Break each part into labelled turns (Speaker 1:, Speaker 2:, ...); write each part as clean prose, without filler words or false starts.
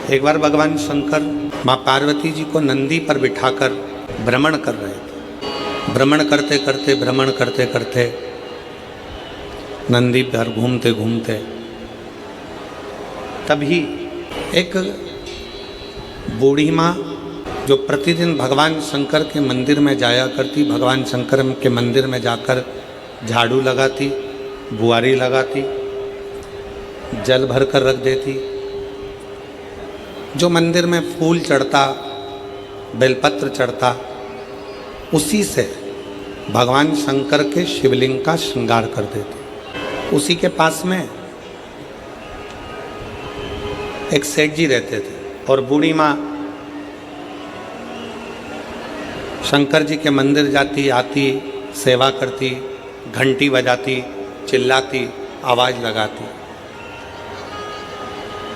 Speaker 1: एक बार भगवान शंकर माँ पार्वती जी को नंदी पर बिठाकर भ्रमण कर रहे थे। भ्रमण करते करते नंदी पर घूमते घूमते तभी एक बूढ़ी माँ जो प्रतिदिन भगवान शंकर के मंदिर में जाया करती, भगवान शंकर के मंदिर में जाकर झाड़ू लगाती, बुआरी लगाती, जल भर कर रख देती, जो मंदिर में फूल चढ़ता, बेलपत्र चढ़ता, उसी से भगवान शंकर के शिवलिंग का श्रृंगार कर देती। उसी के पास में एक सेठ जी रहते थे और बूढ़ी माँ शंकर जी के मंदिर जाती, आती, सेवा करती, घंटी बजाती, चिल्लाती, आवाज़ लगाती।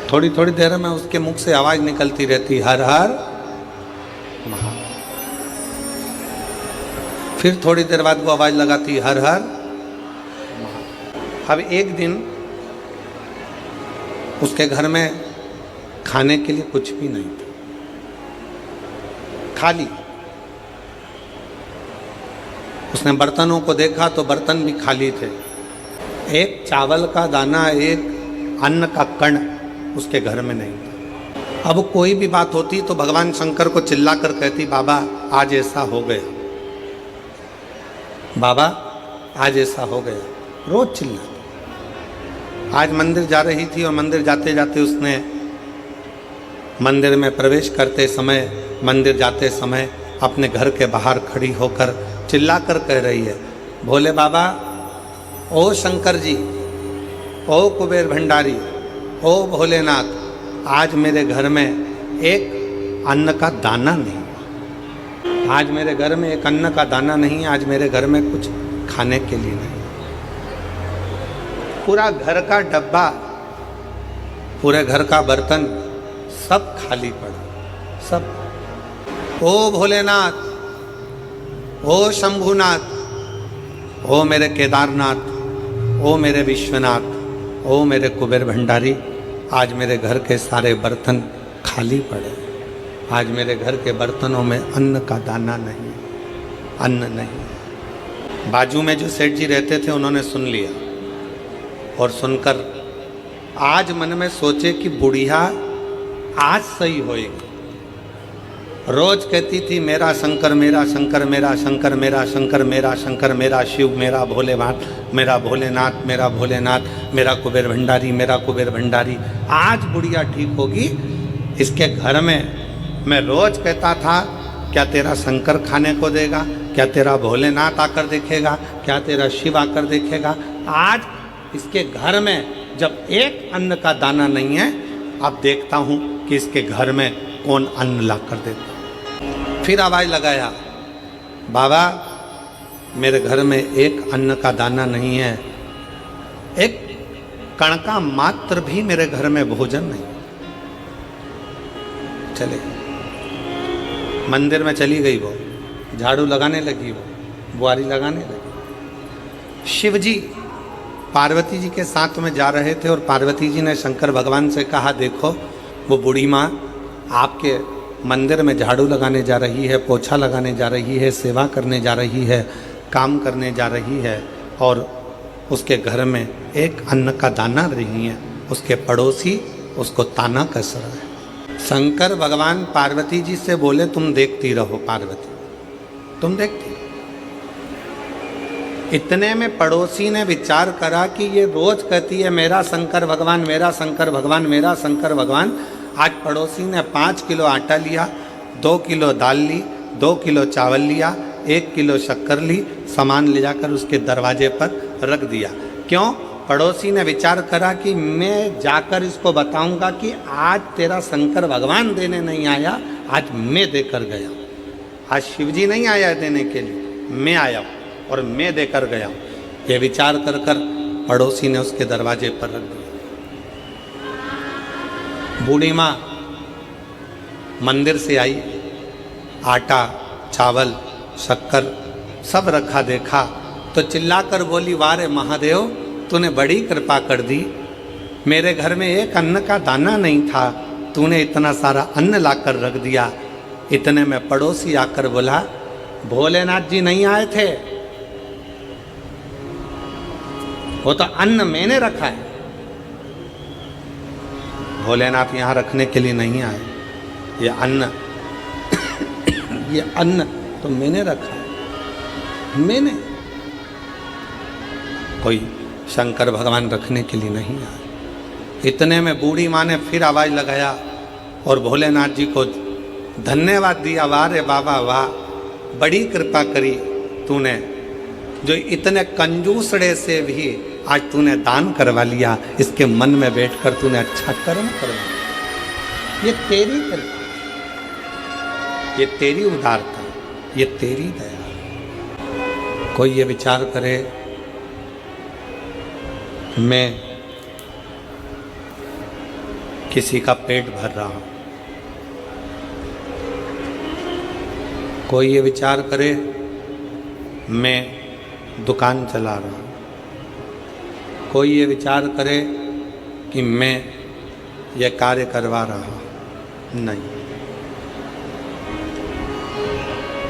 Speaker 1: थोड़ी थोड़ी देर में उसके मुख से आवाज़ निकलती रहती, हर हर महादेव। फिर थोड़ी देर बाद वो आवाज़ लगाती, हर हर महादेव। अब एक दिन उसके घर में खाने के लिए कुछ भी नहीं था, खाली। उसने बर्तनों को देखा तो बर्तन भी खाली थे। एक चावल का दाना, एक अन्न का कण उसके घर में नहीं था। अब कोई भी बात होती तो भगवान शंकर को चिल्ला कर कहती, बाबा आज ऐसा हो गया, बाबा आज ऐसा हो गया, रोज चिल्लाती। आज मंदिर जा रही थी और मंदिर जाते जाते उसने मंदिर में प्रवेश करते समय, मंदिर जाते समय अपने घर के बाहर खड़ी होकर चिल्ला कर कह रही है, भोले बाबा, ओ शंकर जी, ओ कुबेर भंडारी, ओ भोलेनाथ, आज मेरे घर में एक अन्न का दाना नहीं, आज मेरे घर में एक अन्न का दाना नहीं, आज मेरे घर में कुछ खाने के लिए नहीं। पूरा घर का डब्बा, पूरे घर का बर्तन सब खाली पड़ा, सब। ओ भोलेनाथ, ओ शंभुनाथ, ओ मेरे केदारनाथ, ओ मेरे विश्वनाथ, ओ मेरे कुबेर भंडारी, आज मेरे घर के सारे बर्तन खाली पड़े। आज मेरे घर के बर्तनों में अन्न का दाना नहीं, अन्न नहीं। बाजू में जो सेठ जी रहते थे उन्होंने सुन लिया और सुनकर आज मन में सोचे कि बुढ़िया आज सही होएगी। रोज कहती थी, मेरा शंकर, मेरा शंकर, मेरा शंकर, मेरा शंकर, मेरा शंकर, मेरा शिव, मेरा भोलेनाथ, मेरा भोलेनाथ, मेरा भोलेनाथ, मेरा कुबेर भंडारी, मेरा कुबेर भंडारी। आज बुढ़िया ठीक होगी। इसके घर में मैं रोज कहता था, क्या तेरा शंकर खाने को देगा, क्या तेरा भोलेनाथ आकर देखेगा, क्या तेरा शिव आकर देखेगा। आज इसके घर में जब एक अन्न का दाना नहीं है, अब देखता हूँ कि इसके घर में कौन अन्न ला कर देता। फिर आवाज़ लगाया, बाबा मेरे घर में एक अन्न का दाना नहीं है, एक कण का मात्र भी मेरे घर में भोजन नहीं। चले मंदिर में चली गई वो, झाड़ू लगाने लगी, वो बुआरी लगाने लगी। शिव जी पार्वती जी के साथ में जा रहे थे और पार्वती जी ने शंकर भगवान से कहा, देखो वो बूढ़ी माँ आपके मंदिर में झाड़ू लगाने जा रही है, पोछा लगाने जा रही है, सेवा करने जा रही है, काम करने जा रही है, और उसके घर में एक अन्न का दाना नहीं है। उसके पड़ोसी उसको ताना कस रहा है। शंकर भगवान पार्वती जी से बोले, तुम देखती रहो पार्वती, तुम देखती। इतने में पड़ोसी ने विचार करा कि ये रोज कहती है मेरा शंकर भगवान, मेरा शंकर भगवान, मेरा शंकर भगवान। आज पड़ोसी ने 5 किलो आटा लिया, 2 किलो दाल ली, 2 किलो चावल लिया, 1 किलो शक्कर ली, सामान ले जाकर उसके दरवाजे पर रख दिया। क्यों? पड़ोसी ने विचार करा कि मैं जाकर इसको बताऊंगा कि आज तेरा शंकर भगवान देने नहीं आया, आज मैं देकर गया। आज शिवजी नहीं आया देने के लिए, मैं आया और मैं देकर गया। ये विचार कर कर पड़ोसी ने उसके दरवाजे पर रख दिया। बूढ़ी माँ मंदिर से आई, आटा, चावल, शक्कर सब रखा देखा तो चिल्लाकर बोली, वाह रे महादेव, तूने बड़ी कृपा कर दी। मेरे घर में एक अन्न का दाना नहीं था, तूने इतना सारा अन्न लाकर रख दिया। इतने में पड़ोसी आकर बोला, भोलेनाथ जी नहीं आए थे, वो तो अन्न मैंने रखा है। भोलेनाथ यहाँ रखने के लिए नहीं आए, ये अन्न ये अन्न तो मैंने रखा है, मैंने। कोई शंकर भगवान रखने के लिए नहीं आए। इतने में बूढ़ी माँ ने फिर आवाज लगाया और भोलेनाथ जी को धन्यवाद दिया। वाह रे बाबा वाह, बड़ी कृपा करी तूने, जो इतने कंजूसड़े से भी आज तूने दान करवा लिया। इसके मन में बैठकर तूने अच्छा कर्म करवा लिया। ये तेरी कृपा, ये तेरी उदारता, ये तेरी दया। कोई ये विचार करे मैं किसी का पेट भर रहा हूं, कोई ये विचार करे मैं दुकान चला रहा हूं, कोई ये विचार करे कि मैं ये कार्य करवा रहा हूं, नहीं,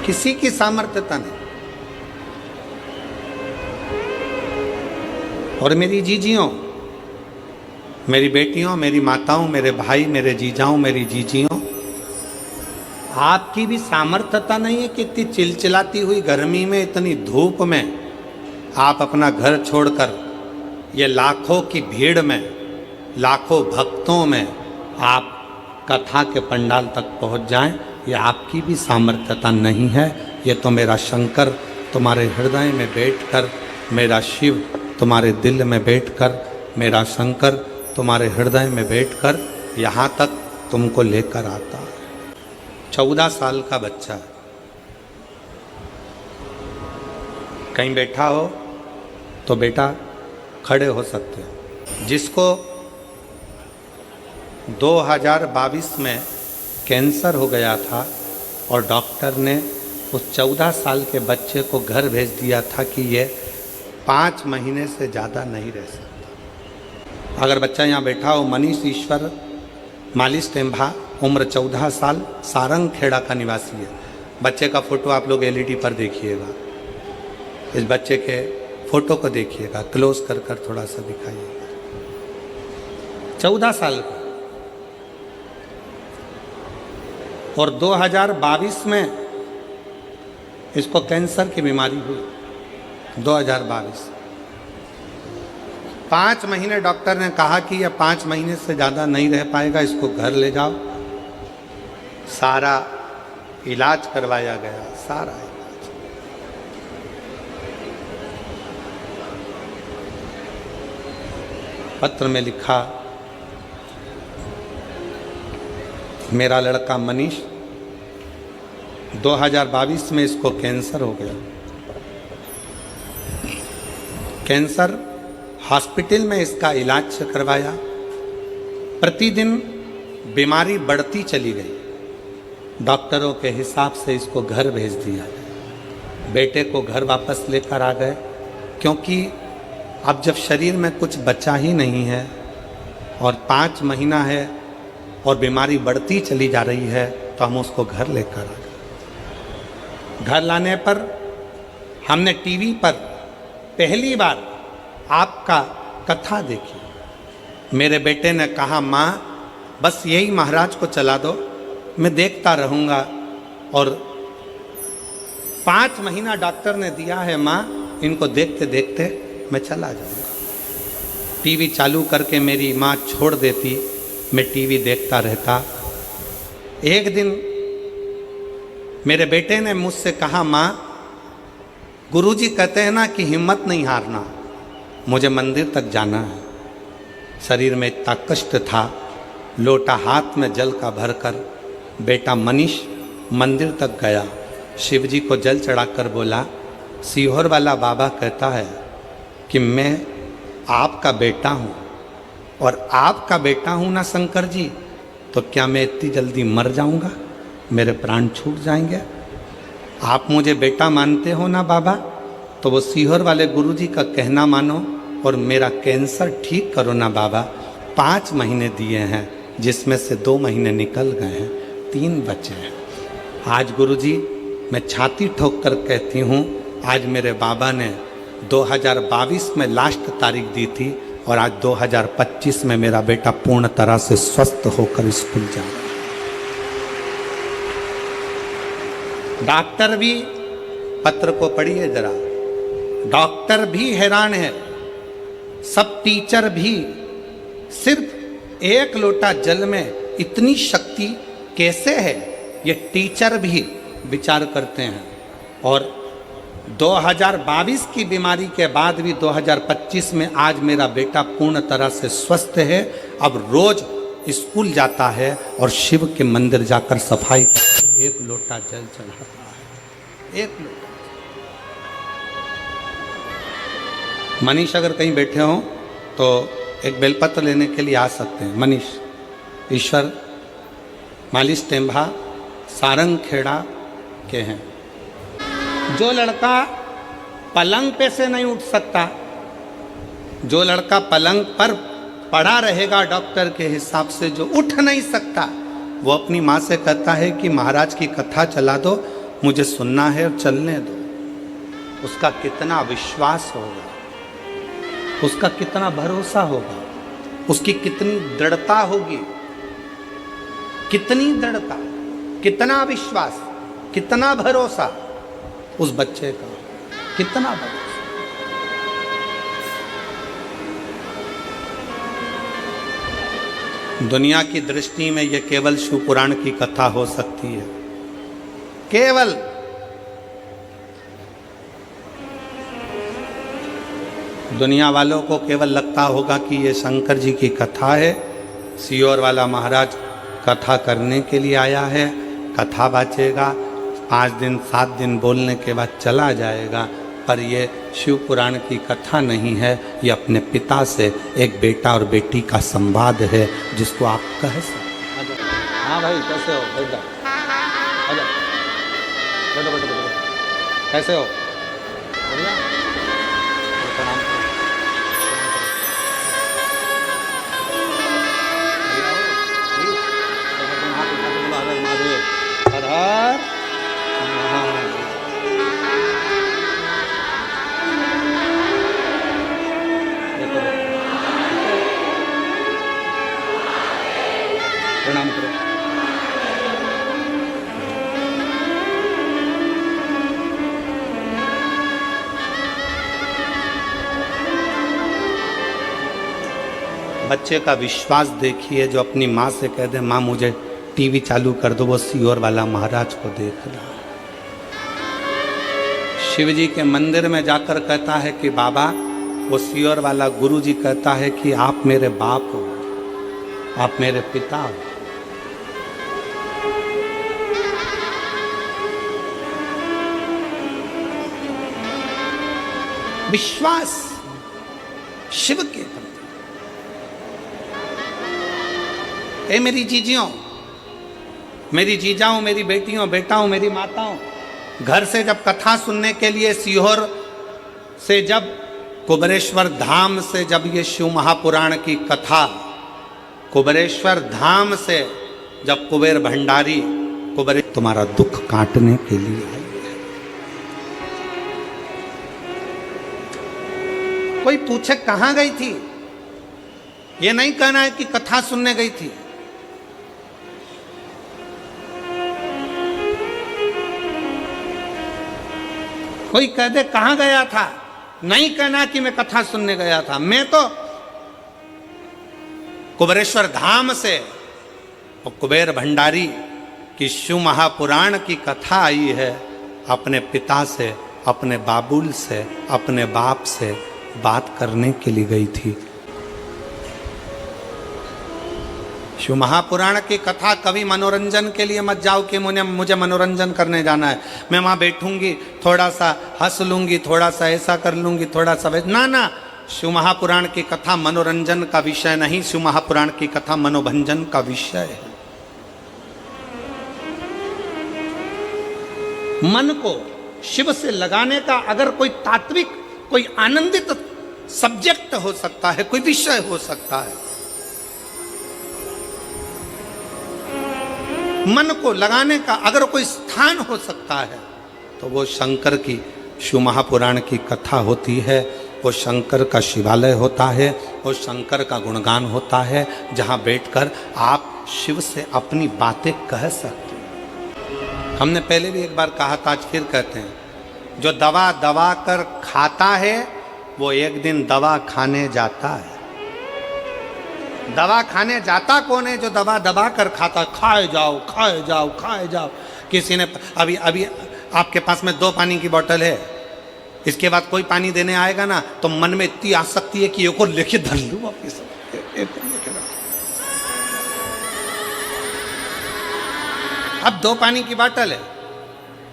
Speaker 1: किसी की सामर्थ्यता नहीं। और मेरी जीजियों, मेरी बेटियों, मेरी माताओं, मेरे भाई, मेरे जीजाओं, मेरी जीजियों, आपकी भी सामर्थ्यता नहीं है कि इतनी चिलचिलाती हुई गर्मी में, इतनी धूप में आप अपना घर छोड़कर ये लाखों की भीड़ में, लाखों भक्तों में आप कथा के पंडाल तक पहुंच जाएं। ये आपकी भी सामर्थ्यता नहीं है। ये तो मेरा शंकर तुम्हारे हृदय में बैठकर, मेरा शिव तुम्हारे दिल में बैठकर, मेरा शंकर तुम्हारे हृदय में बैठकर यहाँ तक तुमको लेकर आता है। 14 साल का बच्चा कहीं बैठा हो तो बेटा खड़े हो सकते हो। जिसको 2022 में कैंसर हो गया था और डॉक्टर ने उस 14 साल के बच्चे को घर भेज दिया था कि ये 5 महीने से ज़्यादा नहीं रह सकता। अगर बच्चा यहाँ बैठा हो, मनीष ईश्वर मालिश टेम्भा, उम्र 14 साल, सारंग खेड़ा का निवासी है। बच्चे का फोटो आप लोग एलईडी पर देखिएगा। इस बच्चे के फोटो को देखिएगा, क्लोज कर कर थोड़ा सा दिखाइएगा। 14 साल का, और 2022 में इसको कैंसर की बीमारी हुई। 2022 5 महीने डॉक्टर ने कहा कि यह 5 महीने से ज़्यादा नहीं रह पाएगा, इसको घर ले जाओ। सारा इलाज करवाया गया, सारा इलाज। पत्र में लिखा, मेरा लड़का मनीष 2022 में इसको कैंसर हो गया। कैंसर हॉस्पिटल में इसका इलाज करवाया। प्रतिदिन बीमारी बढ़ती चली गई। डॉक्टरों के हिसाब से इसको घर भेज दिया। बेटे को घर वापस लेकर आ गए, क्योंकि अब जब शरीर में कुछ बचा ही नहीं है और 5 महीना है और बीमारी बढ़ती चली जा रही है, तो हम उसको घर लेकर आ गए। घर लाने पर हमने टीवी पर पहली बार आपका कथा देखी। मेरे बेटे ने कहा, माँ बस यही महाराज को चला दो, मैं देखता रहूँगा। और 5 महीना डॉक्टर ने दिया है माँ, इनको देखते देखते मैं चला जाऊँगा। टीवी चालू करके मेरी माँ छोड़ देती, मैं टीवी देखता रहता। एक दिन मेरे बेटे ने मुझसे कहा, माँ गुरुजी कहते हैं ना कि हिम्मत नहीं हारना, मुझे मंदिर तक जाना है। शरीर में इतना कष्ट था, लोटा हाथ में जल का भरकर बेटा मनीष मंदिर तक गया। शिव जी को जल चढ़ाकर बोला, सीहोर वाला बाबा कहता है कि मैं आपका बेटा हूँ, और आपका बेटा हूँ ना शंकर जी, तो क्या मैं इतनी जल्दी मर जाऊँगा, मेरे प्राण छूट जाएंगे? आप मुझे बेटा मानते हो ना बाबा, तो वो सीहोर वाले गुरुजी का कहना मानो और मेरा कैंसर ठीक करो ना बाबा। 5 महीने दिए हैं, जिसमें से 2 महीने निकल गए हैं, 3 बचे हैं। आज गुरुजी मैं छाती ठोक कर कहती हूँ, आज मेरे बाबा ने 2022 में लास्ट तारीख दी थी और आज 2025 में मेरा बेटा पूर्ण तरह से स्वस्थ होकर स्कूल जा रहा है। डॉक्टर भी, पत्र को पढ़िए जरा, डॉक्टर भी हैरान है, सब टीचर भी। सिर्फ 1 लोटा जल में इतनी शक्ति कैसे है, ये टीचर भी विचार करते हैं। और 2022 की बीमारी के बाद भी 2025 में आज मेरा बेटा पूर्ण तरह से स्वस्थ है। अब रोज स्कूल जाता है और शिव के मंदिर जाकर सफाई करके 1 लोटा जल चढ़ाता है, 1 लोटा। मनीष अगर कहीं बैठे हों तो एक बेलपत्र लेने के लिए आ सकते हैं। मनीष, ईश्वर मालिश टेम्भा सारंग खेड़ा के हैं। जो लड़का पलंग पे से नहीं उठ सकता, जो लड़का पलंग पर पड़ा रहेगा डॉक्टर के हिसाब से, जो उठ नहीं सकता, वो अपनी माँ से कहता है कि महाराज की कथा चला दो, मुझे सुनना है और चलने दो। उसका कितना विश्वास होगा, उसका कितना भरोसा होगा, उसकी कितनी दृढ़ता होगी, कितनी दृढ़ता, कितना विश्वास, कितना भरोसा उस बच्चे का, कितना भरोसा। दुनिया की दृष्टि में यह केवल शिव पुराण की कथा हो सकती है, केवल। दुनिया वालों को केवल लगता होगा कि ये शंकर जी की कथा है, सियोर वाला महाराज कथा करने के लिए आया है, कथा बाचेगा, 5 दिन 7 दिन बोलने के बाद चला जाएगा। पर ये शिव पुराण की कथा नहीं है, ये अपने पिता से एक बेटा और बेटी का संवाद है, जिसको आप कह सकते। हाँ भाई, कैसे हो? बैठो बैठो बैठो, कैसे हो? बढ़िया। प्रणाम करो। बच्चे का विश्वास देखिए, जो अपनी माँ से कह दे, माँ मुझे टीवी चालू कर दो, वो सियोर वाला महाराज को देख रहा है। शिव जी के मंदिर में जाकर कहता है कि बाबा, वो सियोर वाला गुरु जी कहता है कि आप मेरे बाप हो, आप मेरे पिता हो। विश्वास शिव के प्रति। ए मेरी जीजियों, मेरी जीजाओं, मेरी बेटियों, बेटाओं, मेरी माताओं, घर से जब कथा सुनने के लिए सीहोर से, जब कुबेरेश्वर धाम से, जब ये शिव महापुराण की कथा कुबेरेश्वर धाम से, जब कुबेर भंडारी कुबेर तुम्हारा दुख काटने के लिए आई है। कोई पूछे कहां गई थी, ये नहीं कहना है कि कथा सुनने गई थी। कोई कह दे कहां गया था, नहीं कहना कि मैं कथा सुनने गया था। मैं तो कुबेरेश्वर धाम से और कुबेर भंडारी की शिव महापुराण की कथा आई है, अपने पिता से, अपने बाबुल से, अपने बाप से बात करने के लिए गई थी। शिव महापुराण की कथा कभी मनोरंजन के लिए मत जाओ कि मुझे मनोरंजन करने जाना है, मैं वहाँ बैठूंगी, थोड़ा सा हंस लूंगी, थोड़ा सा ऐसा कर लूंगी, थोड़ा सा ना ना। शिव महापुराण की कथा मनोरंजन का विषय नहीं, शिव महापुराण की कथा मनोभंजन का विषय है। मन को शिव से लगाने का अगर कोई तात्विक, कोई आनंदित सब्जेक्ट हो सकता है, कोई विषय हो सकता है, मन को लगाने का अगर कोई स्थान हो सकता है तो वो शंकर की शिव महापुराण की कथा होती है, वो शंकर का शिवालय होता है, वो शंकर का गुणगान होता है, जहाँ बैठकर आप शिव से अपनी बातें कह सकते हैं। हमने पहले भी एक बार कहा था, आज फिर कहते हैं, जो दवा दबा कर खाता है वो एक दिन दवा खाने जाता है। दवा खाने जाता कौन है? जो दवा दबा कर खाता। खाए जाओ खाए जाओ खाए जाओ। किसी ने अभी अभी आपके पास में 2 पानी की बोतल है, इसके बाद कोई पानी देने आएगा ना तो मन में इतनी आसक्ति है कि एक और लेके धर लूं वापिस। अब 2 पानी की बोतल है,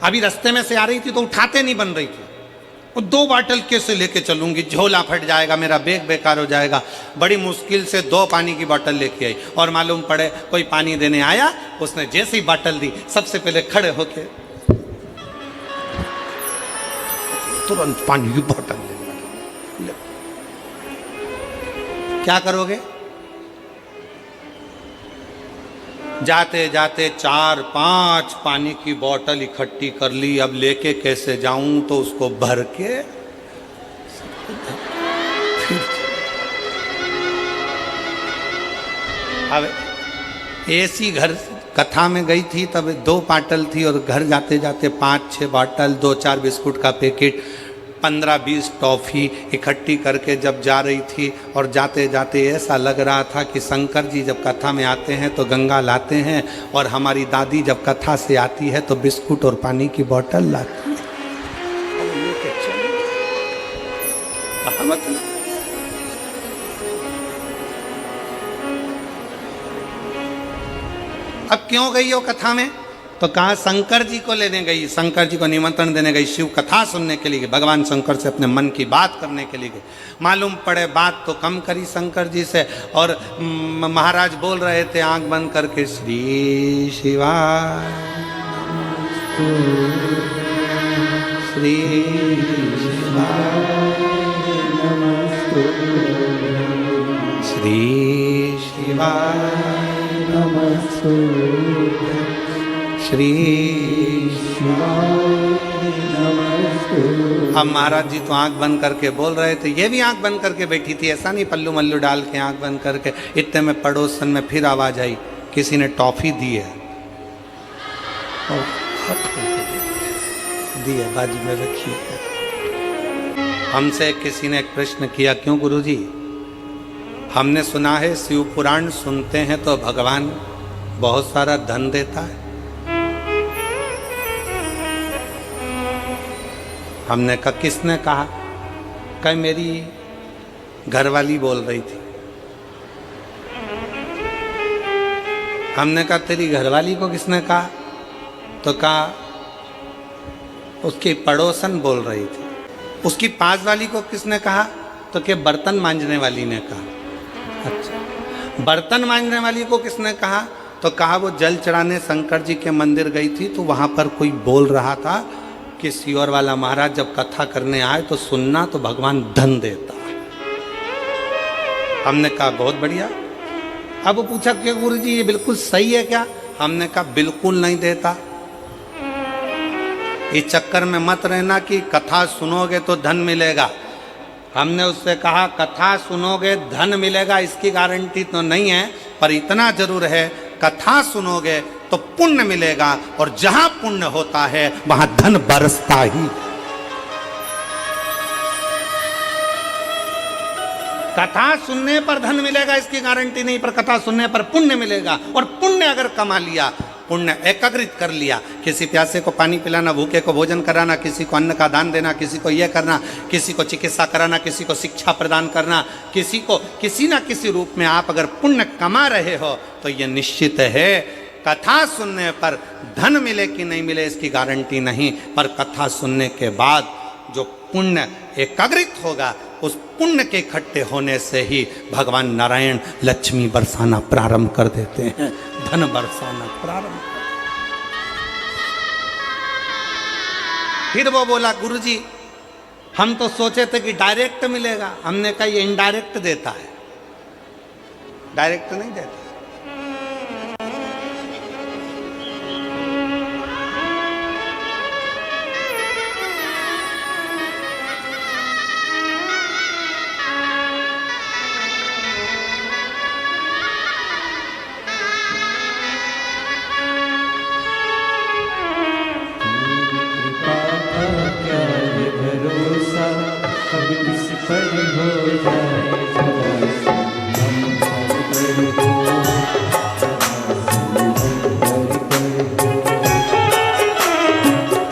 Speaker 1: अभी रास्ते में से आ रही थी तो उठाते नहीं बन रही थी, और 2 बोतल कैसे लेके चलूंगी, झोला फट जाएगा, मेरा बैग बेकार हो जाएगा। बड़ी मुश्किल से 2 पानी की बोतल लेके आई, और मालूम पड़े कोई पानी देने आया, उसने जैसे ही बोतल दी सबसे पहले खड़े होके तुरंत पानी की बोतल ले। क्या करोगे? जाते जाते 4-5 पानी की बोतल इकट्ठी कर ली। अब लेके कैसे जाऊं, तो उसको भर के अब ऐसी घर कथा में गई थी, तब 2 बोतल थी, और घर जाते जाते 5-6 बोतल, 2-4 बिस्कुट का पैकेट, 15-20 टॉफ़ी इकट्ठी करके जब जा रही थी। और जाते जाते ऐसा लग रहा था कि शंकर जी जब कथा में आते हैं तो गंगा लाते हैं, और हमारी दादी जब कथा से आती है तो बिस्कुट और पानी की बोतल लाती है। अब क्यों गई हो कथा में? तो कहा शंकर जी को लेने गई, शंकर जी को निमंत्रण देने गई, शिव कथा सुनने के लिए, भगवान शंकर से अपने मन की बात करने के लिए गई। मालूम पड़े बात तो कम करी शंकर जी से, और महाराज बोल रहे थे आंख बंद करके, श्री शिवाय श्री शिवाय श्री शिवाय श्री अब महाराज जी तो आंख बंद करके बोल रहे थे, ये भी आंख बंद करके बैठी थी, ऐसा नहीं पल्लू मल्लू डाल के आंख बंद करके। इतने में पड़ोसन में फिर आवाज आई, किसी ने टॉफी दी है, दी है, बाजू में रखी है। हमसे किसी ने एक प्रश्न किया, क्यों गुरुजी? हमने सुना है शिव पुराण सुनते हैं तो भगवान बहुत सारा धन देता है। हमने कहा किसने कहा? कहीं मेरी घरवाली बोल रही थी। हमने कहा तेरी घरवाली को किसने कहा? तो कहा उसकी पड़ोसन बोल रही थी। उसकी पास वाली को किसने कहा? तो कि बर्तन मांजने वाली ने कहा। अच्छा, बर्तन मांजने वाली को किसने कहा? तो कहा वो जल चढ़ाने शंकर जी के मंदिर गई थी तो वहाँ पर कोई बोल रहा था कि सियोर वाला महाराज जब कथा करने आए तो सुनना, तो भगवान धन देता। हमने कहा बहुत बढ़िया। अब वो पूछा कि गुरुजी ये बिल्कुल सही है क्या? हमने कहा बिल्कुल नहीं देता। इस चक्कर में मत रहना कि कथा सुनोगे तो धन मिलेगा। हमने उससे कहा कथा सुनोगे धन मिलेगा इसकी गारंटी तो नहीं है, पर इतना जरूर है कथा सुनोगे तो पुण्य मिलेगा, और जहां पुण्य होता है वहां धन बरसता ही। कथा सुनने पर धन मिलेगा इसकी गारंटी नहीं, पर कथा सुनने पर पुण्य मिलेगा। और पुण्य अगर कमा लिया, पुण्य एकाग्रित कर लिया, किसी प्यासे को पानी पिलाना, भूखे को भोजन कराना, किसी को अन्न का दान देना, किसी को यह करना, किसी को चिकित्सा कराना, किसी को शिक्षा प्रदान करना, किसी को किसी ना किसी रूप में आप अगर पुण्य कमा रहे हो तो यह निश्चित है कथा सुनने पर धन मिले कि नहीं मिले इसकी गारंटी नहीं, पर कथा सुनने के बाद जो पुण्य एकाग्रित होगा उस पुण्य के इकट्ठे होने से ही भगवान नारायण लक्ष्मी बरसाना प्रारंभ कर देते हैं, धन बरसाना प्रारंभ। फिर वो बोला गुरुजी हम तो सोचे थे कि डायरेक्ट मिलेगा। हमने कहा ये इनडायरेक्ट देता है, डायरेक्ट नहीं देता।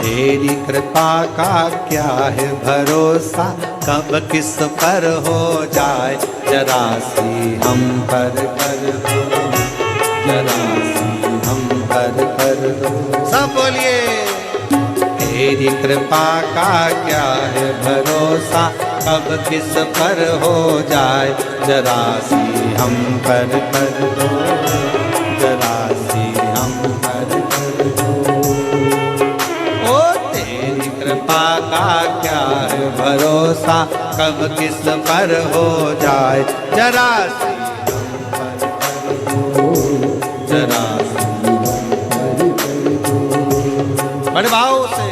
Speaker 1: तेरी कृपा का क्या है भरोसा, कब किस पर हो जाए जरा सी हम पर कर दो, जरा सी हम पर कर दो। सब बोलिए। तेरी कृपा का क्या है भरोसा, कब किस पर हो जाए जरा सी हम पर कर दो, जरा सी हम पर कर दो। कृपा का क्या है भरोसा, कब किस पर हो जाए जरा सी हम पर कर दो, जरा सी हम पर कर दो। बड़े भाव से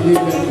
Speaker 2: हुआ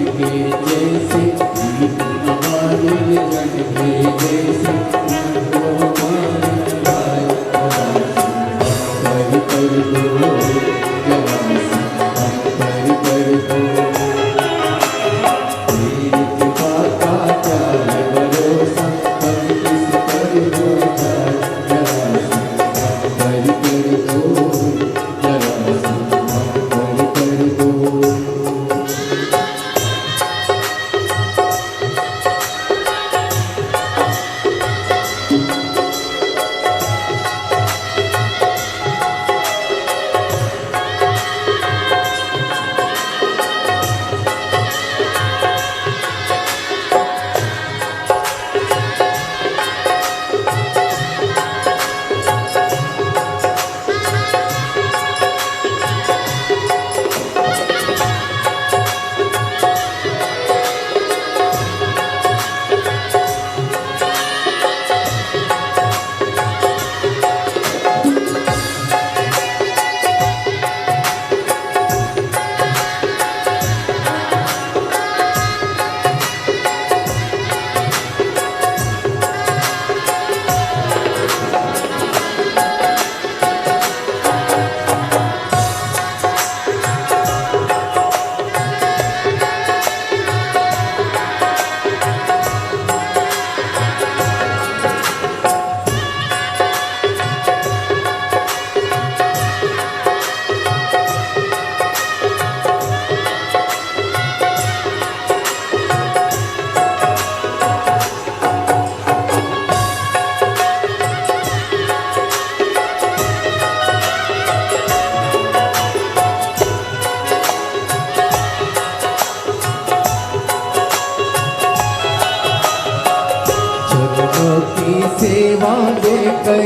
Speaker 2: सेवा देकर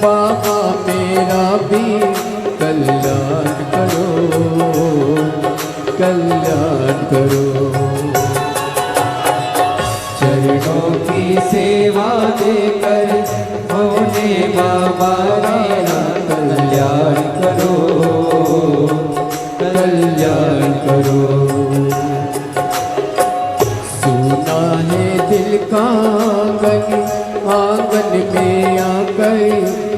Speaker 2: बाबा मेरा भी कल्याण करो, कल्याण करो। चरणों की सेवा देकर भोले बाबा मेरा कल्याण करो, कल्याण करो। सुना है दिल का आंगन, आंगन में आकर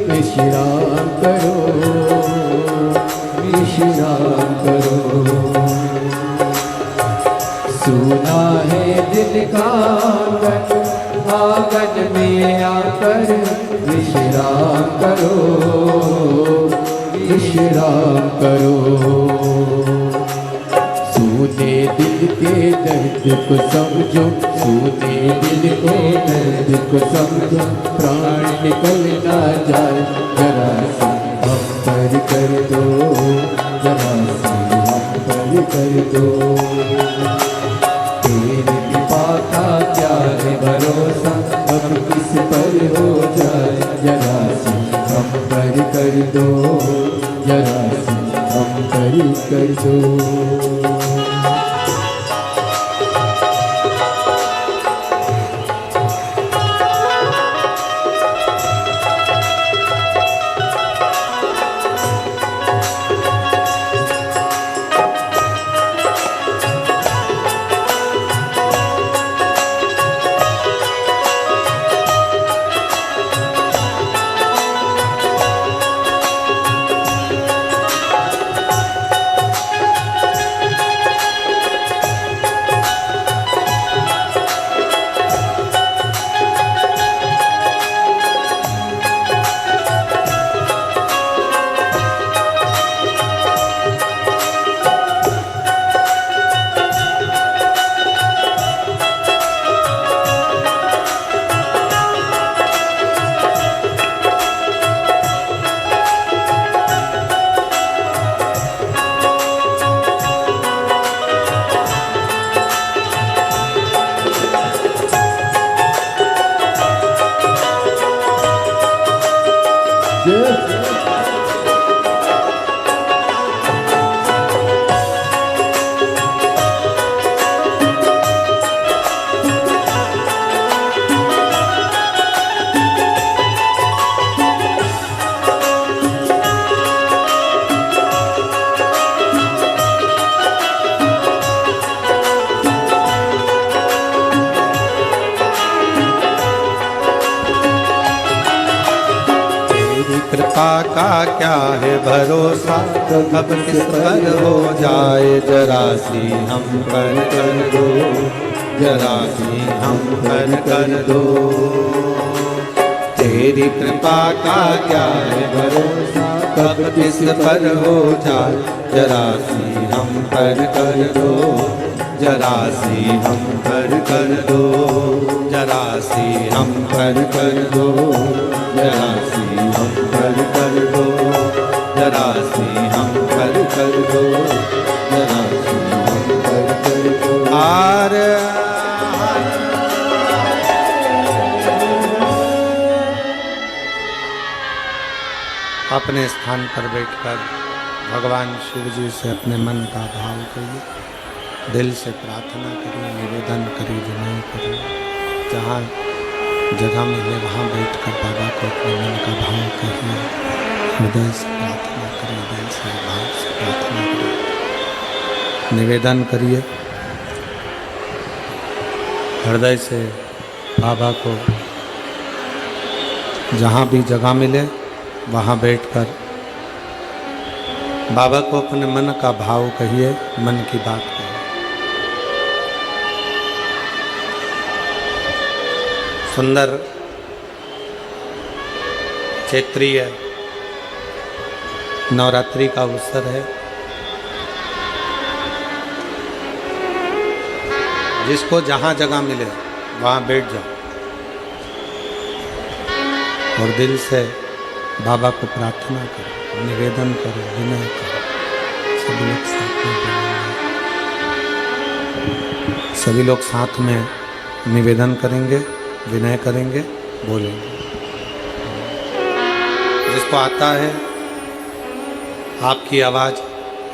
Speaker 2: विश्राम करो, विश्राम करो। सुना है दिल का आंगन, आंगन में आकर विश्राम करो, विश्राम करो। सुने दिल के दर्द को समझो, सुने दिल के दर्द को समझो, प्राण निकल ना जाए, जरा सी हम पर कर दो, जरा सी हम पर कर दो। तेरी कृपा का क्या है भरोसा, अब किस पर हो जाए, जरा सी हम पर कर दो, जरा सी हम पर कर दो।
Speaker 1: कृपा का क्या है भरोसा, कब किस पर हो जाए, जरा सी हम पर कर दो, जरा सी हम पर कर दो। तेरी कृपा का क्या है भरोसा, कब किस पर हो जाए, जरा सी हम पर कर दो, जरा सी हम पर कर दो, जरा सी हम पर कर दो, जरा सी हम पर कर दो, जरा सी हम पर कर दो, जरा सी हम पर कर दो। आर अपने स्थान पर बैठकर भगवान शिव जी से अपने मन का भाव करिए, दिल से प्रार्थना करिए, निवेदन करिए, विनय करिए। जहाँ जगह मिले वहाँ बैठकर बाबा को अपने मन का भाव करिए, हृदय से प्रार्थना करिए, दिल से भाव से प्रार्थना करिए, निवेदन करिए। हृदय से बाबा को जहाँ भी जगह मिले वहाँ बैठकर बाबा को अपने मन का भाव कहिए, मन की बात कहिए। सुंदर चैत्रीय नवरात्रि का अवसर है। जिसको जहाँ जगह मिले वहाँ बैठ जाओ और दिल से बाबा को प्रार्थना करो, निवेदन करो, विनय करो। सभी लोग साथ में बोलेंगे, सभी लोग साथ में निवेदन करेंगे, विनय करेंगे, बोलेंगे। जिसको आता है आपकी आवाज़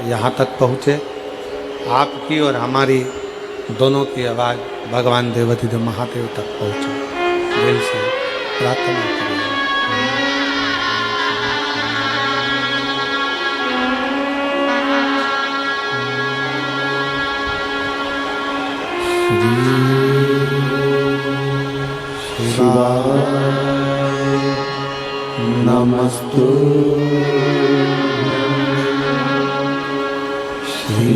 Speaker 1: यहाँ तक पहुँचे, आपकी और हमारी दोनों की आवाज़ भगवान देवाधिदेव महादेव तक पहुँचे, दिल से प्रार्थना करें।
Speaker 2: शिवाय नमस्तु श्री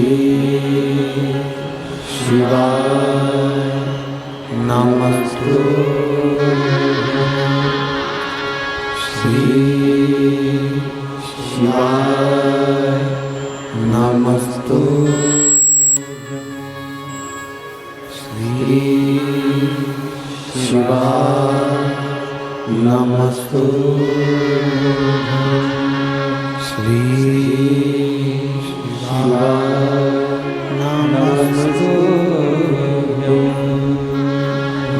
Speaker 2: शिवाय नमस्तु श्री शिवाय नमस्तु श्री शिवाय नमस्तु
Speaker 1: श्री
Speaker 2: शिवाय नमस्तु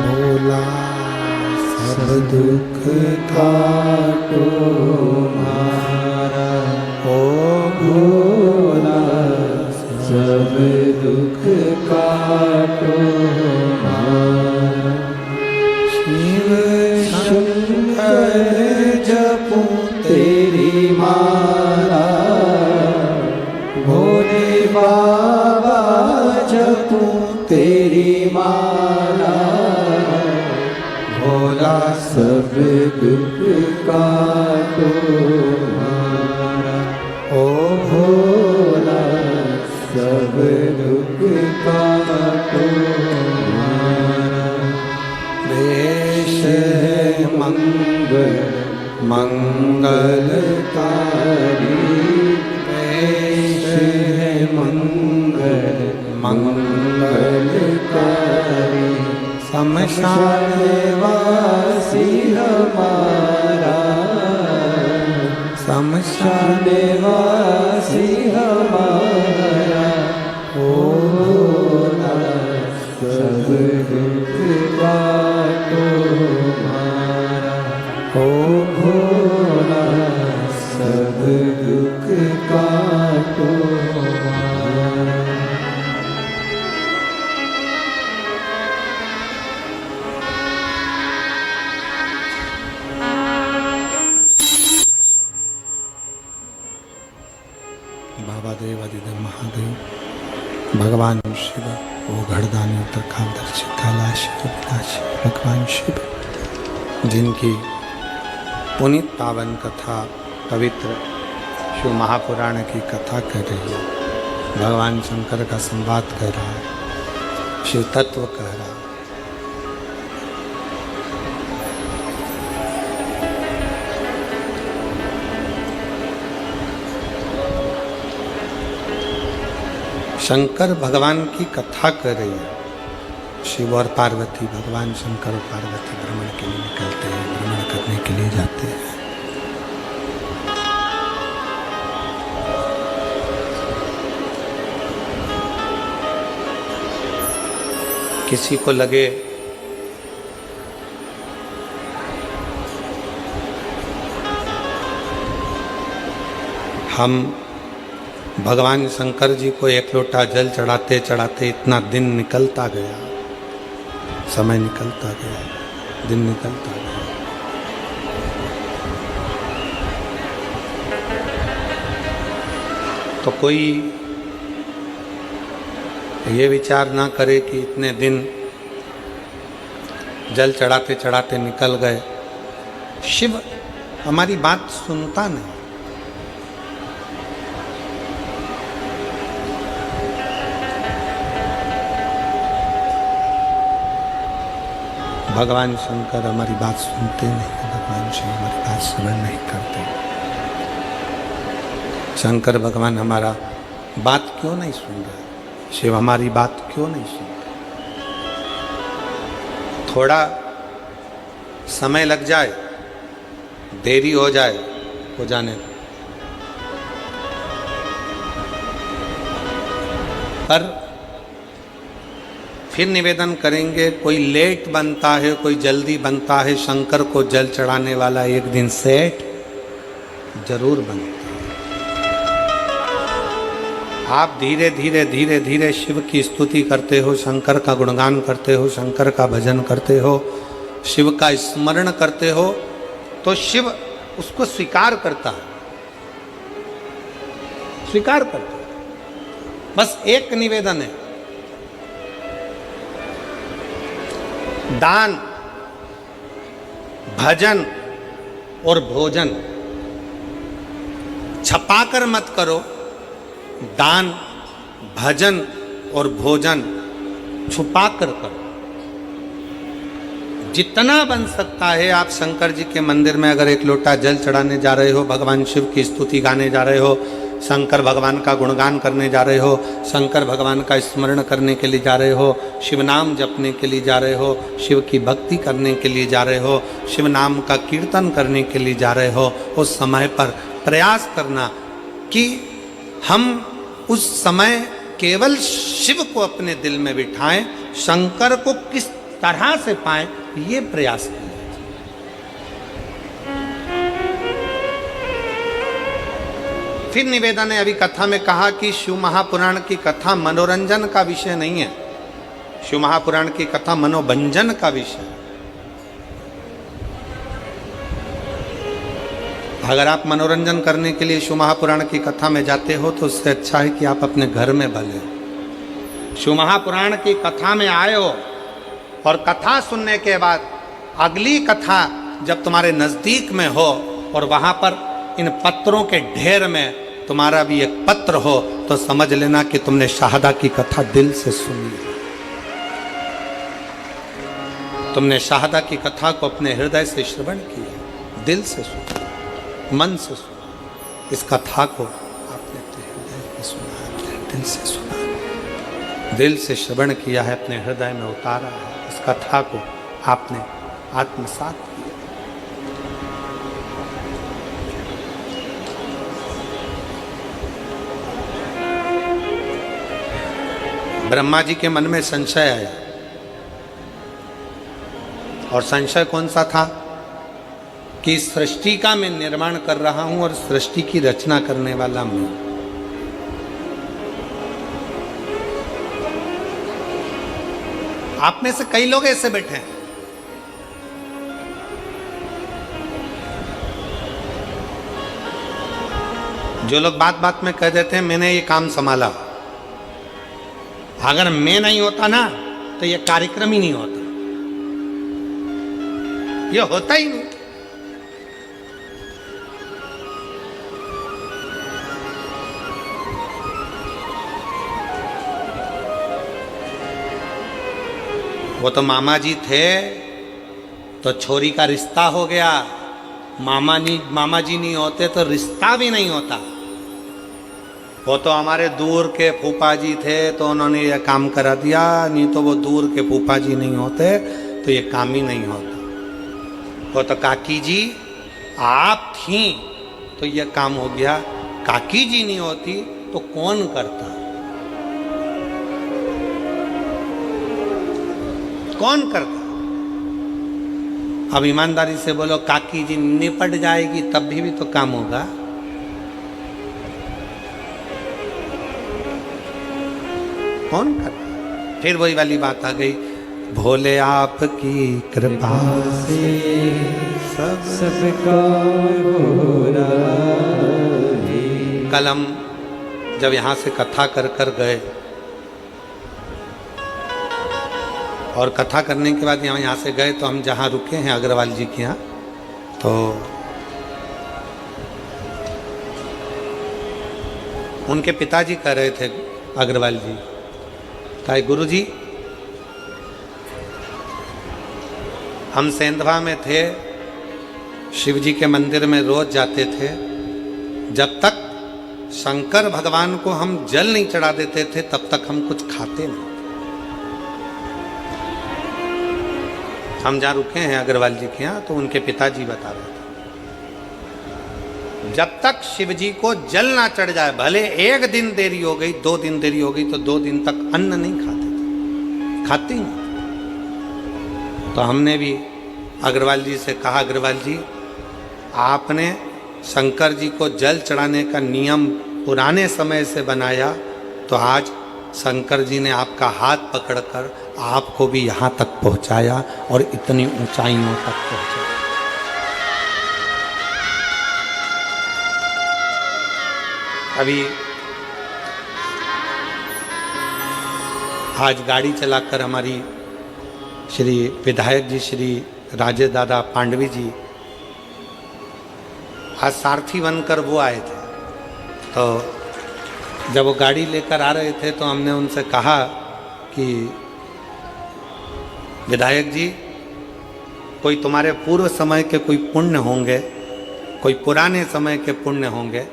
Speaker 1: भोला
Speaker 2: सब दुख काटो मारा,
Speaker 1: ओ
Speaker 2: भोला सब दुख काटो मारा। शिव शंकर जपूं तेरी माला, भोले बाबा जपूं तेरी माला, भोला सब दुख काटो मारा। ओ भोला सब दुख काटो मारा। देश है मंगल मंगलकारी, देश है मंगल मंगलकारी। शमशान वासी हमारा, शमशान वासी हमारा, ओ भोला सब दुख काटो मारा। ओ भोला सब दुख काटो मारा।
Speaker 1: बाबा देवाधिदेव महादेव, भगवान शिव, वो घड़दानी उत्तरकामदर्शी कैलाश विलासी भगवान शिव, जिनकी पुनीत पावन कथा पवित्र शिव महापुराण की कथा कर रही है, भगवान शंकर का संवाद कर रहा है, शिव तत्व कह रहा है। शंकर भगवान की कथा कर रही है, शिव और पार्वती, भगवान शंकर और पार्वती भ्रमण के लिए निकलते हैं, भ्रमण करने के लिए जाते हैं। किसी को लगे हम भगवान शंकर जी को एक लोटा जल चढ़ाते चढ़ाते इतना दिन निकलता गया, समय निकलता गया, दिन निकलता गया। तो कोई ये विचार ना करे कि इतने दिन जल चढ़ाते चढ़ाते निकल गए। शिव हमारी बात सुनता नहीं। भगवान शंकर हमारी बात सुनते नहीं, भगवान शिव हमारी बात श्रवण नहीं करते। शंकर भगवान हमारा बात क्यों नहीं सुन रहे? शिव हमारी बात क्यों नहीं सुनते? थोड़ा समय लग जाए, देरी हो जाए, हो जाने दो। पर फिर निवेदन करेंगे, कोई लेट बनता है, कोई जल्दी बनता है। शंकर को जल चढ़ाने वाला एक दिन सेठ जरूर बनते हैं। आप धीरे धीरे धीरे धीरे शिव की स्तुति करते हो, शंकर का गुणगान करते हो, शंकर का भजन करते हो, शिव का स्मरण करते हो, तो शिव उसको स्वीकार करता है, स्वीकार करता है। बस एक निवेदन है, दान, भजन और भोजन छपाकर मत करो। दान, भजन और भोजन छुपाकर करो। जितना बन सकता है, आप शंकर जी के मंदिर में अगर एक लोटा जल चढ़ाने जा रहे हो, भगवान शिव की स्तुति गाने जा रहे हो, शंकर भगवान का गुणगान करने जा रहे हो, शंकर भगवान का स्मरण करने के लिए जा रहे हो, शिव नाम जपने के लिए जा रहे हो, शिव की भक्ति करने के लिए जा रहे हो, शिव नाम का कीर्तन करने के लिए जा रहे हो, उस समय पर प्रयास करना कि हम उस समय केवल शिव को अपने दिल में बिठाएं, शंकर को किस तरह से पाएं, ये प्रयास किया। फिर निवेदन है, अभी कथा में कहा कि शिव महापुराण की कथा मनोरंजन का विषय नहीं है, शिव महापुराण की कथा मनोभंजन का विषय है। अगर आप मनोरंजन करने के लिए शिव महापुराण की कथा में जाते हो तो उससे अच्छा है कि आप अपने घर में भले हो। शिव महापुराण की कथा में आए हो और कथा सुनने के बाद अगली कथा जब तुम्हारे नज़दीक में हो और वहाँ पर इन पत्रों के ढेर में तुम्हारा भी एक पत्र हो, तो समझ लेना कि तुमने शाहदा की कथा दिल से सुनी है। तुमने शाहदा की कथा को अपने हृदय से श्रवण किया, दिल से सुना, मन से सुना। इस कथा को आपने अपने हृदय में सुना, अपने दिल से सुना, दिल से श्रवण किया है, अपने हृदय में उतारा है। इस कथा को आपने आत्मसात किया। ब्रह्मा जी के मन में संशय आया, और संशय कौन सा था कि सृष्टि का मैं निर्माण कर रहा हूं और सृष्टि की रचना करने वाला मैं। आप में से कई लोग ऐसे बैठे हैं, जो लोग बात बात में कह देते हैं मैंने ये काम संभाला। अगर मैं नहीं होता ना तो ये कार्यक्रम ही नहीं होता, ये होता ही नहीं। वो तो मामा जी थे तो छोरी का रिश्ता हो गया, मामा जी नहीं होते तो रिश्ता भी नहीं होता। वो तो हमारे दूर के फूफा जी थे तो उन्होंने ये काम करा दिया, नहीं तो वो दूर के फूफा जी नहीं होते तो ये काम ही नहीं होता। वो तो काकी जी आप थी तो ये काम हो गया, काकी जी नहीं होती तो कौन करता, कौन करता। अब ईमानदारी से बोलो, काकी जी निपट जाएगी तब भी तो काम होगा। कौन करता। फिर वही वाली बात आ गई, भोले आपकी कृपा से
Speaker 2: सबका हो रहा है।
Speaker 1: कल हम जब यहाँ से कथा कर कर गए और कथा करने के बाद यहाँ से गए तो हम जहाँ रुके हैं अग्रवाल जी के यहाँ, तो उनके पिताजी कह रहे थे अग्रवाल जी, कहा गुरु जी हम सेंधवा में थे, शिव जी के मंदिर में रोज जाते थे, जब तक शंकर भगवान को हम जल नहीं चढ़ा देते थे तब तक हम कुछ खाते नहीं। हम जहाँ रुके हैं अग्रवाल जी के यहाँ, तो उनके पिताजी बता रहे थे जब तक शिव जी को जल ना चढ़ जाए, भले एक दिन देरी हो गई, 2 दिन देरी हो गई, तो 2 दिन तक अन्न नहीं खाते थे, खाते ही नहीं। तो हमने भी अग्रवाल जी से कहा, अग्रवाल जी आपने शंकर जी को जल चढ़ाने का नियम पुराने समय से बनाया, तो आज शंकर जी ने आपका हाथ पकड़कर आपको भी यहाँ तक पहुँचाया और इतनी ऊंचाइयों तक पहुँचाया। अभी आज गाड़ी चलाकर हमारी श्री विधायक जी श्री राजेश दादा पांडवी जी आज सारथी बनकर वो आए थे। तो जब वो गाड़ी लेकर आ रहे थे तो हमने उनसे कहा कि विधायक जी, कोई तुम्हारे पूर्व समय के कोई पुण्य होंगे, कोई पुराने समय के पुण्य होंगे।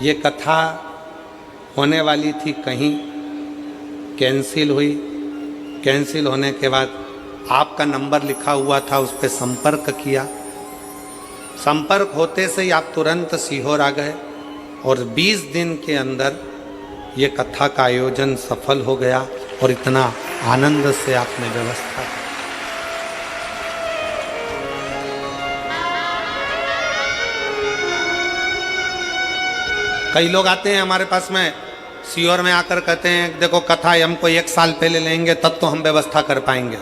Speaker 1: ये कथा होने वाली थी, कहीं कैंसिल हुई। कैंसिल होने के बाद आपका नंबर लिखा हुआ था, उस पर संपर्क किया। संपर्क होते से ही आप तुरंत सीहोर आ गए और 20 दिन के अंदर ये कथा का आयोजन सफल हो गया और इतना आनंद से आपने व्यवस्था की। कई लोग आते हैं हमारे पास में सीहोर में आकर कहते हैं देखो कथा हमको 1 साल पहले लेंगे तब तो हम व्यवस्था कर पाएंगे।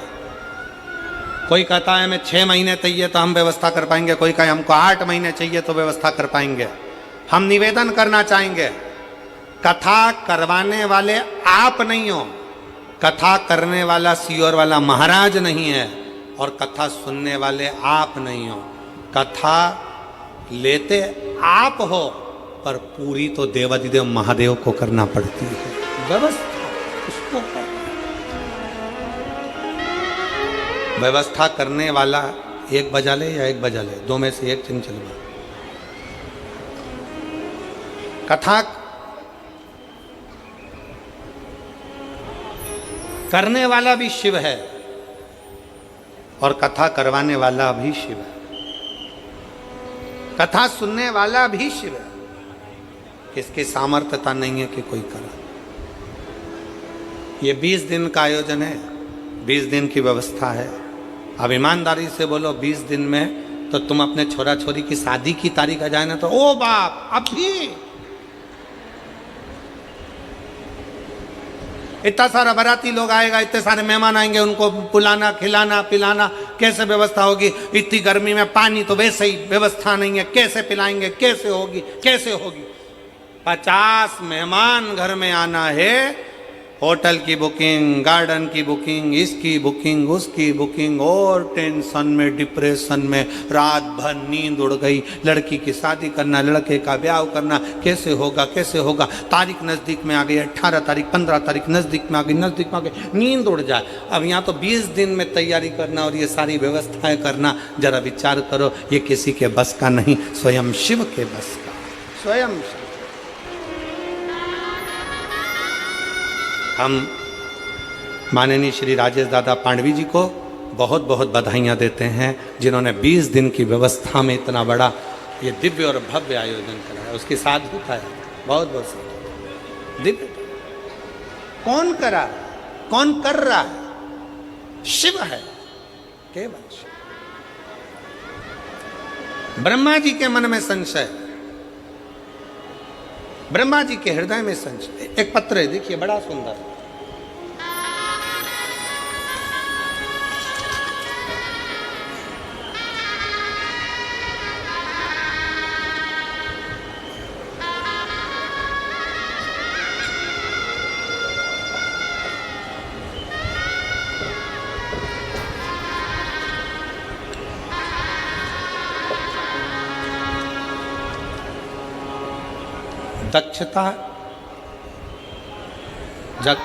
Speaker 1: कोई कहता है हमें 6 महीने चाहिए तो हम व्यवस्था कर पाएंगे। कोई कहे हमको 8 महीने चाहिए तो व्यवस्था कर पाएंगे। हम निवेदन करना चाहेंगे, कथा करवाने वाले आप नहीं हो, कथा करने वाला सीहोर वाला महाराज नहीं है और कथा सुनने वाले आप नहीं हो। कथा लेते आप हो पर पूरी तो देवाधिदेव महादेव को करना पड़ती है। व्यवस्था उसको व्यवस्था करने वाला 1 बजा ले या 1 बजा ले, 2 में से 1 चंचल बा। कथा करने वाला भी शिव है और कथा करवाने वाला भी शिव है। कथा सुनने वाला भी शिव है। इसकी सामर्थ्यता नहीं है कि कोई करा। ये 20 दिन का आयोजन है, 20 दिन की व्यवस्था है। अब ईमानदारी से बोलो 20 दिन में तो तुम अपने छोरा छोरी की शादी की तारीख आ जाए ना तो ओ बाप, अभी इतना सारा बाराती लोग आएगा, इतने सारे मेहमान आएंगे, उनको बुलाना खिलाना पिलाना कैसे व्यवस्था होगी। इतनी गर्मी में पानी तो वैसे ही व्यवस्था नहीं है, कैसे पिलाएंगे, कैसे होगी, कैसे होगी। 50 मेहमान घर में आना है, होटल की बुकिंग, गार्डन की बुकिंग, इसकी बुकिंग, उसकी बुकिंग, और टेंशन में डिप्रेशन में रात भर नींद उड़ गई। लड़की की शादी करना, लड़के का ब्याह करना, कैसे होगा कैसे होगा। तारीख नज़दीक में आ गई, 18 तारीख 15 तारीख नज़दीक में आ गई, नज़दीक में आ गई, नींद उड़ जाए। अब यहाँ तो 20 दिन में तैयारी करना और ये सारी व्यवस्थाएं करना, जरा विचार करो, ये किसी के बस का नहीं, स्वयं शिव के बस का। स्वयं शिव। हम माननीय श्री राजेश दादा पांडवी जी को बहुत बहुत बधाइयाँ देते हैं, जिन्होंने 20 दिन की व्यवस्था में इतना बड़ा ये दिव्य और भव्य आयोजन कराया। उसकी साधुता है, बहुत बहुत साधु दिव्य। कौन करा, कौन कर रहा है? शिव है, केवल शिव। ब्रह्मा जी के मन में संशय, ब्रह्मा जी के हृदय में संशय। एक पत्र है, देखिए बड़ा सुंदर।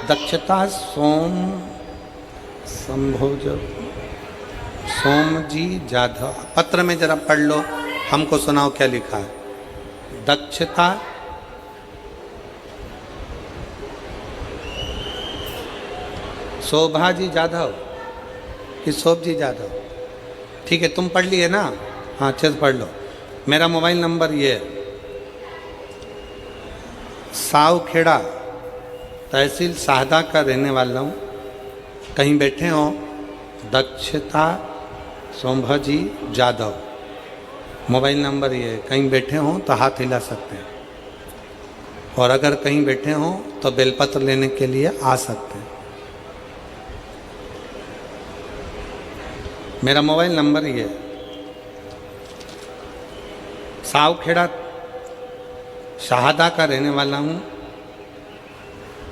Speaker 1: दक्षता सोम संभोज सोम जी जाधव। पत्र में जरा पढ़ लो, हमको सुनाओ क्या लिखा है। दक्षता शोभा जी जाधव कि शोभ जी जाधव, ठीक है तुम पढ़ लिए ना, हाँ अच्छे से पढ़ लो। मेरा मोबाइल नंबर ये है, सावखेड़ा तहसील शाहदा का रहने वाला हूँ। कहीं बैठे हो, दक्षता शोभा जी जाधव, मोबाइल नंबर ये है, कहीं बैठे हों तो हाथ हिला सकते हैं, और अगर कहीं बैठे हों तो बेलपत्र लेने के लिए आ सकते हैं। मेरा मोबाइल नंबर ये है। सावखेड़ा शाहदा का रहने वाला हूँ।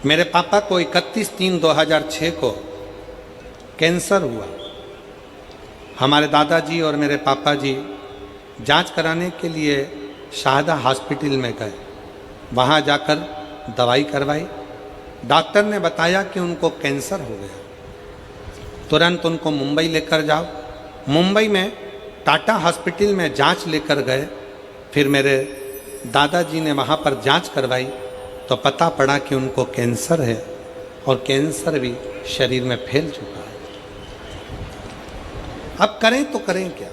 Speaker 1: मेरे पापा को 31/3/2006 को कैंसर हुआ। हमारे दादाजी और मेरे पापा जी जांच कराने के लिए शाहदा हॉस्पिटल में गए। वहाँ जाकर दवाई करवाई। डॉक्टर ने बताया कि उनको कैंसर हो गया। तुरंत उनको मुंबई लेकर जाओ। मुंबई में टाटा हॉस्पिटल में जांच लेकर गए। फिर मेरे दादाजी ने वहाँ पर जांच करवाई तो पता पड़ा कि उनको कैंसर है, और कैंसर भी शरीर में फैल चुका है। अब करें तो करें क्या?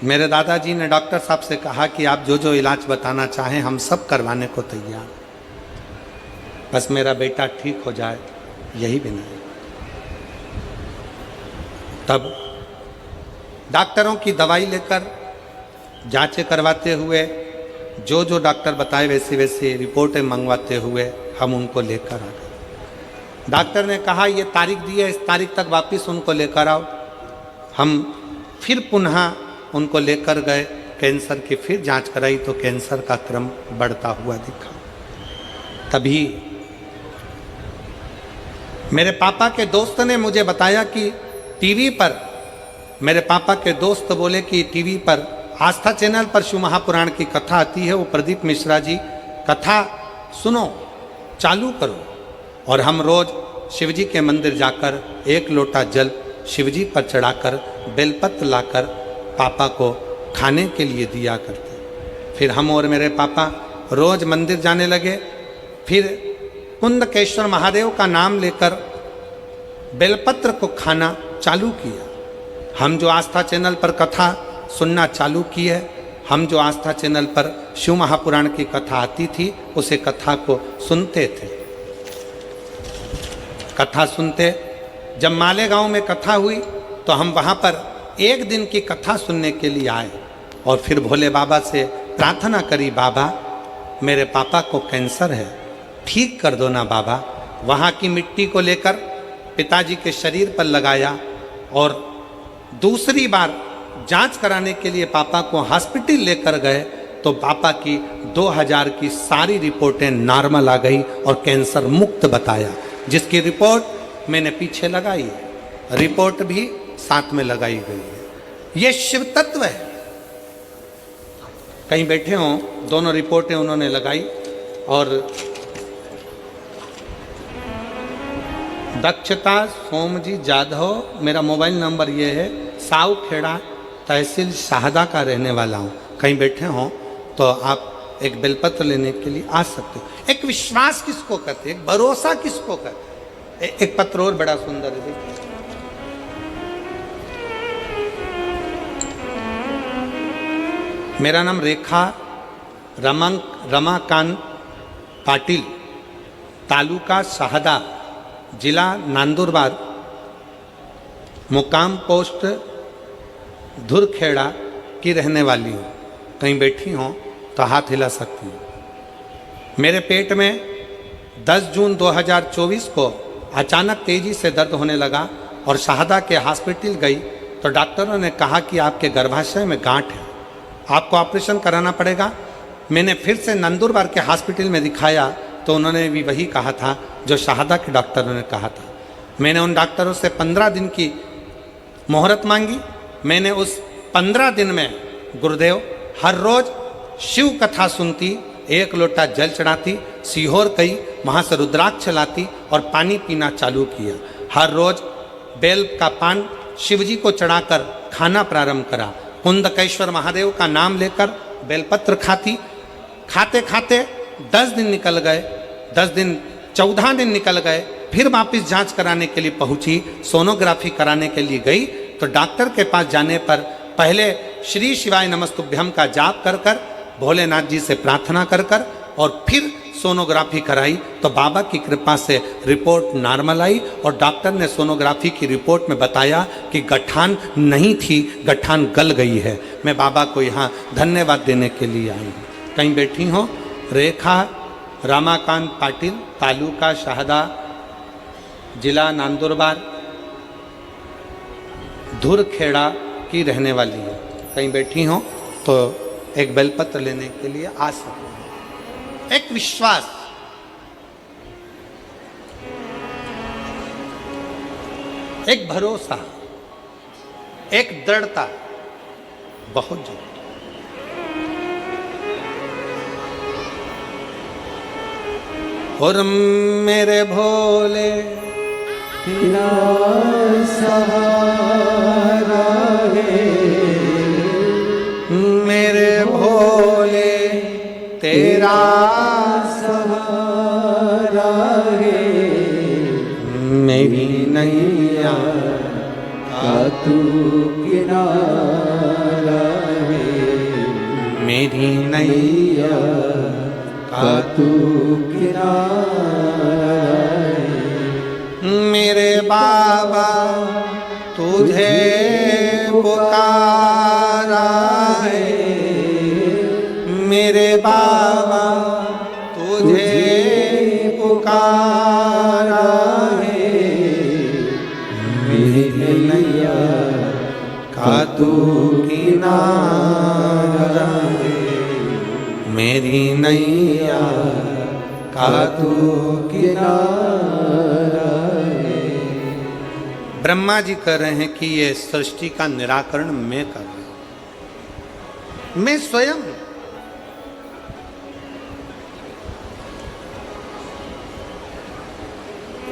Speaker 1: मेरे दादाजी ने डॉक्टर साहब से कहा कि आप जो जो इलाज बताना चाहें हम सब करवाने को तैयार, बस मेरा बेटा ठीक हो जाए, यही भी नहीं। तब डॉक्टरों की दवाई लेकर जांचें करवाते हुए, जो जो डॉक्टर बताए वैसे वैसे रिपोर्टें मंगवाते हुए हम उनको लेकर आ गए। डॉक्टर ने कहा ये तारीख दी है, इस तारीख तक वापस उनको लेकर आओ। हम फिर पुनः उनको लेकर गए, कैंसर की फिर जांच कराई तो कैंसर का क्रम बढ़ता हुआ दिखा। तभी मेरे पापा के दोस्त ने मुझे बताया कि टीवी पर, मेरे पापा के दोस्त बोले कि टीवी पर आस्था चैनल पर शिव महापुराण की कथा आती है, वो प्रदीप मिश्रा जी कथा सुनो, चालू करो। और हम रोज शिवजी के मंदिर जाकर एक लोटा जल शिवजी पर चढ़ाकर बेलपत्र लाकर पापा को खाने के लिए दिया करते। फिर हम और मेरे पापा रोज मंदिर जाने लगे। फिर कुंदकेश्वर महादेव का नाम लेकर बेलपत्र को खाना चालू किया। हम जो आस्था चैनल पर कथा सुनना चालू की है, हम जो आस्था चैनल पर शिव महापुराण की कथा आती थी उसे कथा को सुनते थे। कथा सुनते, जब मालेगांव में कथा हुई तो हम वहाँ पर एक दिन की कथा सुनने के लिए आए और फिर भोले बाबा से प्रार्थना करी, बाबा मेरे पापा को कैंसर है, ठीक कर दो ना बाबा। वहाँ की मिट्टी को लेकर पिताजी के शरीर पर लगाया और दूसरी बार जांच कराने के लिए पापा को हॉस्पिटल लेकर गए तो पापा की 2000 की सारी रिपोर्टें नॉर्मल आ गई और कैंसर मुक्त बताया, जिसकी रिपोर्ट मैंने पीछे लगाई है, रिपोर्ट भी साथ में लगाई गई है। ये शिव तत्व है। कहीं बैठे हों, दोनों रिपोर्टें उन्होंने लगाई। और दक्षता सोमजी जाधव, मेरा मोबाइल नंबर ये है। सावखेड़ा तहसील शाहदा का रहने वाला हूँ। कहीं बैठे हों तो आप एक बेलपत्र लेने के लिए आ सकते हो। एक विश्वास किसको कहते हैं, एक भरोसा किसको कहते हैं। एक पत्र और बड़ा सुंदर है, देखिए। मेरा नाम रेखा रमाकांत पाटिल, तालुका शाहदा, जिला नंदुरबार, मुकाम पोस्ट धुरखेड़ा की रहने वाली हूँ। कहीं बैठी हों तो हाथ हिला सकती हूँ। मेरे पेट में 10 जून 2024 को अचानक तेजी से दर्द होने लगा और शाहदा के हॉस्पिटल गई तो डॉक्टरों ने कहा कि आपके गर्भाशय में गांठ है, आपको ऑपरेशन कराना पड़ेगा। मैंने फिर से नंदुरबार के हॉस्पिटल में दिखाया तो उन्होंने भी वही कहा था जो शाहदा के डॉक्टरों ने कहा था। मैंने उन डॉक्टरों से 15 दिन की मोहरत मांगी। मैंने उस 15 दिन में गुरुदेव हर रोज शिव कथा सुनती, एक लोटा जल चढ़ाती, सीहोर गई, वहाँ से रुद्राक्ष लाती और पानी पीना चालू किया। हर रोज बेल का पान शिवजी को चढ़ाकर खाना प्रारंभ करा। कुंदकेश्वर महादेव का नाम लेकर बेलपत्र खाती। खाते खाते 10 दिन निकल गए, 10 दिन 14 दिन निकल गए। फिर वापस जांच कराने के लिए पहुंची, सोनोग्राफी कराने के लिए गई तो डॉक्टर के पास जाने पर पहले श्री शिवाय नमस्तुभ्यम का जाप कर कर भोलेनाथ जी से प्रार्थना कर कर और फिर सोनोग्राफी कराई तो बाबा की कृपा से रिपोर्ट नॉर्मल आई और डॉक्टर ने सोनोग्राफी की रिपोर्ट में बताया कि गठान नहीं थी, गठान गल गई है। मैं बाबा को यहाँ धन्यवाद देने के लिए आई हूँ। कहीं बैठी हो? रेखा रामाकांत पाटिल, तालुका शाहदा, जिला नंदुरबार, धुरखेड़ा की रहने वाली है। कहीं बैठी हो तो एक बेलपत्र लेने के लिए आ सकते हैं। एक विश्वास, एक भरोसा, एक दृढ़ता बहुत जरूरी। और मेरे भोले
Speaker 2: तेरा सहारा है,
Speaker 1: मेरे भोले तेरा
Speaker 2: सहारा है,
Speaker 1: मेरी नैया
Speaker 2: का तू किनारा है,
Speaker 1: मेरी नैया
Speaker 2: का तू किनारा है।
Speaker 1: मेरे बाबा तुझे पुकारा है, मेरे बाबा तुझे पुकारा है, मेरी नैया का तू किनारा है, मेरी नैया का तू
Speaker 2: किनारा है।
Speaker 1: ब्रह्मा जी कह रहे हैं कि ये सृष्टि का निराकरण मैं कर रहा हूं, मैं स्वयं।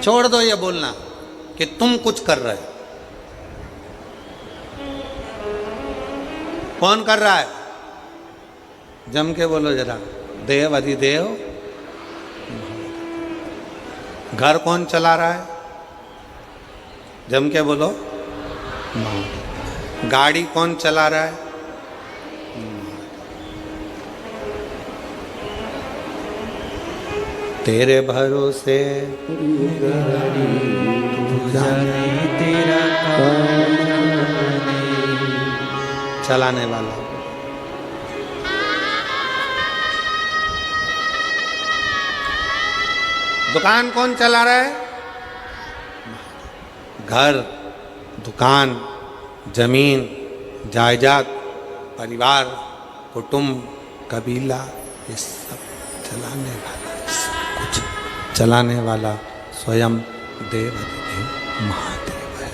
Speaker 1: छोड़ दो ये बोलना कि तुम कुछ कर रहे हो। कौन कर रहा है? जम के बोलो जरा। देव अधिदेव। घर कौन चला रहा है? जम के बोलो। गाड़ी कौन चला रहा है? तेरे भरोसे
Speaker 2: जाने तेरा काम
Speaker 1: चलाने वाला। दुकान कौन चला रहा है? घर, दुकान, जमीन, जायदाद, परिवार, कुटुंब, कबीला, ये सब चलाने वाला, सब कुछ चलाने वाला स्वयं देव अधिदेव महादेव है,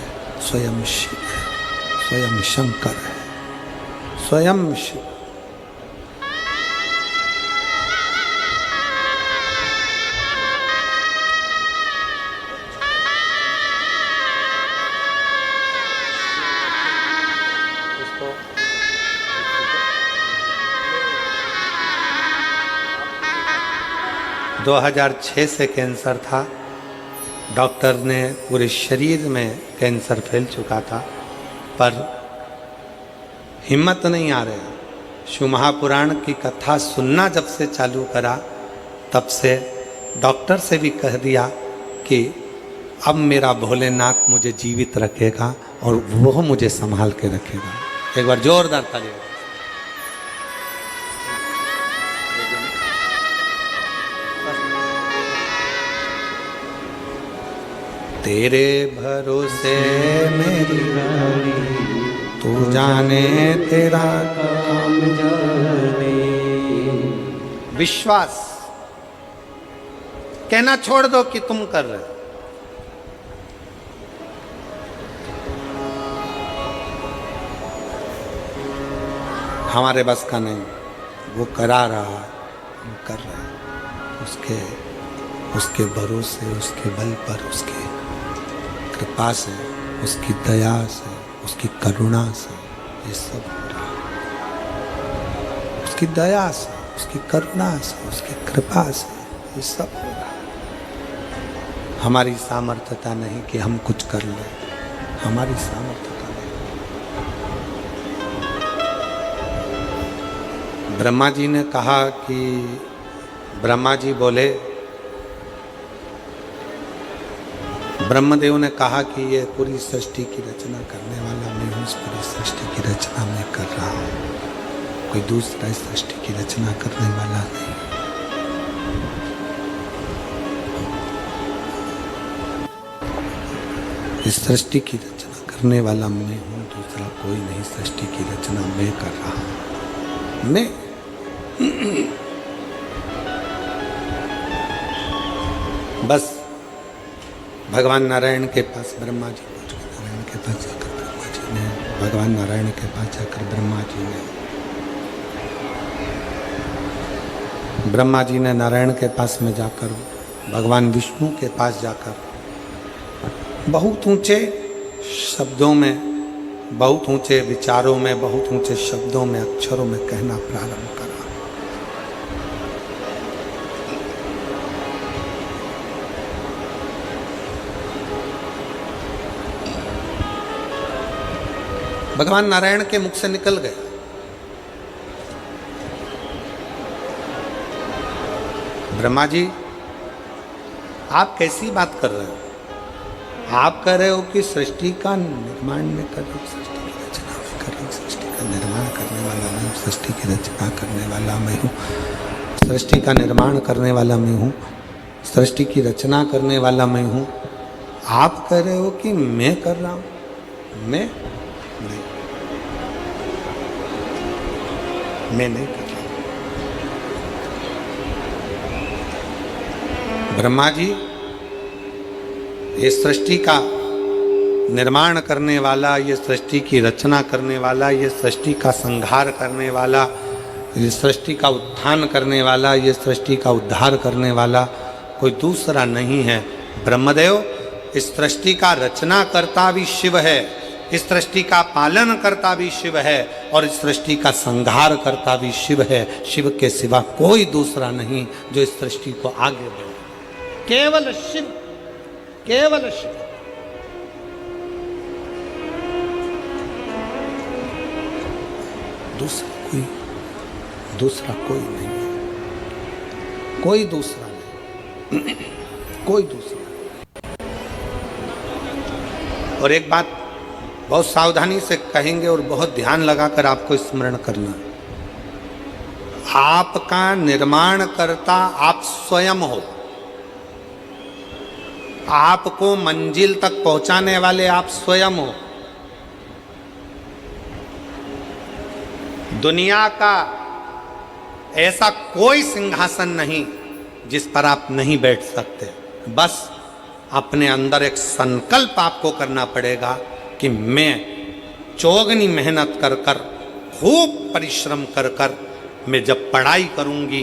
Speaker 1: स्वयं शिव है, स्वयं शंकर है, स्वयं शिव। इसको 2006 से कैंसर था। डॉक्टर ने पूरे शरीर में कैंसर फैल चुका था, पर हिम्मत नहीं आ रही। शिव महापुराण की कथा सुनना जब से चालू करा, तब से डॉक्टर से भी कह दिया कि अब मेरा भोलेनाथ मुझे जीवित रखेगा और वो मुझे संभाल के रखेगा। एक बार जोरदार ताली। तेरे भरोसे मेरी गाड़ी, तू जाने तेरा
Speaker 2: काम जाने।
Speaker 1: विश्वास, कहना छोड़ दो कि तुम कर रहे हो। हमारे बस का नहीं, वो करा रहा है, हम कर रहे हैं। उसके भरोसे, उसके बल पर, उसके कृपा से, उसकी दया से, उसकी करुणा से ये सब हो रहा है। उसकी दया से, उसकी करुणा से, उसकी कृपा से ये सब हो रहा है। हमारी सामर्थ्यता नहीं कि हम कुछ कर लें, हमारी सामर्थ्यता नहीं। ब्रह्मा जी ने कहा कि ब्रह्मा जी बोले, ब्रह्मदेव ने कहा कि ये पूरी सृष्टि की रचना करने वाला मैं हूँ, इस पूरी सृष्टि की रचना मैं कर रहा हूँ, कोई दूसरा इस सृष्टि की रचना करने वाला नहीं। इस सृष्टि की रचना करने वाला मैं हूँ, दूसरा कोई नहीं, सृष्टि की रचना मैं कर रहा हूँ। मैं बस भगवान नारायण के पास ब्रह्मा जी पहुँच गए। नारायण के पास जाकर ब्रह्मा जी ने, भगवान नारायण के पास जाकर ब्रह्मा जी ने नारायण के पास में जाकर, भगवान विष्णु के पास जाकर बहुत ऊंचे शब्दों में, बहुत ऊंचे विचारों में, बहुत ऊंचे शब्दों में, अक्षरों में कहना प्रारंभ करा। भगवान नारायण के मुख से निकल गया, ब्रह्मा जी आप कैसी बात कर रहे हो? आप कह रहे हो कि सृष्टि का निर्माण में कर रहे हो, सृष्टि की रचना में कर रहे हो, सृष्टि का निर्माण करने वाला मैं हूँ, सृष्टि की रचना करने वाला मैं हूँ, सृष्टि का निर्माण करने वाला मैं हूँ, सृष्टि की रचना करने वाला मैं हूँ। आप कह रहे हो कि मैं कर रहा हूँ? मैं नहीं कर रहा। ब्रह्मा जी, ये सृष्टि का निर्माण करने वाला, ये सृष्टि की रचना करने वाला, ये सृष्टि का संहार करने वाला, ये सृष्टि का उत्थान करने वाला, ये सृष्टि का उद्धार करने वाला कोई दूसरा नहीं है। ब्रह्मदेव, इस सृष्टि का रचना करता भी शिव है, इस सृष्टि का पालन करता भी शिव है, और इस सृष्टि का संहार करता भी शिव है। शिव के सिवा कोई दूसरा नहीं जो इस सृष्टि को आगे बढ़े। केवल शिव, केवल शिव। दूसरा कोई नहीं है, कोई दूसरा नहीं, कोई दूसरा नहीं। और एक बात बहुत सावधानी से कहेंगे और बहुत ध्यान लगाकर आपको स्मरण करना, आपका निर्माण करता आप स्वयं हो, आपको मंजिल तक पहुंचाने वाले आप स्वयं हो। दुनिया का ऐसा कोई सिंहासन नहीं जिस पर आप नहीं बैठ सकते। बस अपने अंदर एक संकल्प आपको करना पड़ेगा कि मैं चौगनी मेहनत कर कर, खूब परिश्रम कर कर, मैं जब पढ़ाई करूंगी,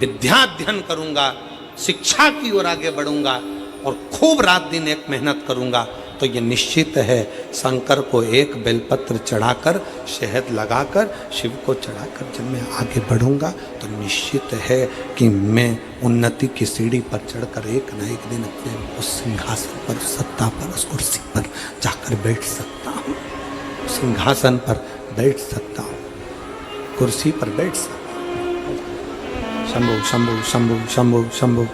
Speaker 1: विद्याध्ययन करूंगा, शिक्षा की ओर आगे बढ़ूंगा और खूब रात दिन एक मेहनत करूंगा, तो ये निश्चित है शंकर को एक बेलपत्र चढ़ाकर, शहद लगाकर, शिव को चढ़ाकर जब मैं आगे बढ़ूंगा तो निश्चित है कि मैं उन्नति की सीढ़ी पर चढ़कर एक न एक दिन अपने उस सिंहासन पर, सत्ता पर, उस कुर्सी पर जाकर बैठ सकता हूँ, सिंहासन पर बैठ सकता हूँ, कुर्सी पर बैठ सकता हूँ। शंभु शंभु शंभु शंभु शंभु।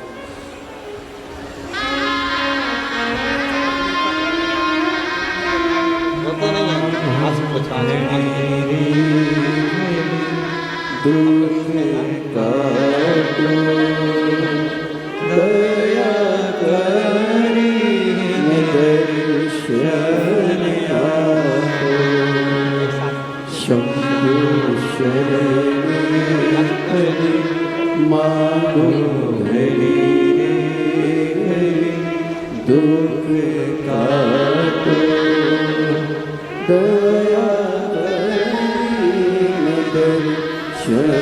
Speaker 2: दुख काटो दया करी दर्शन आपो, शंभु शरण मांगो हरि दुख काटो दया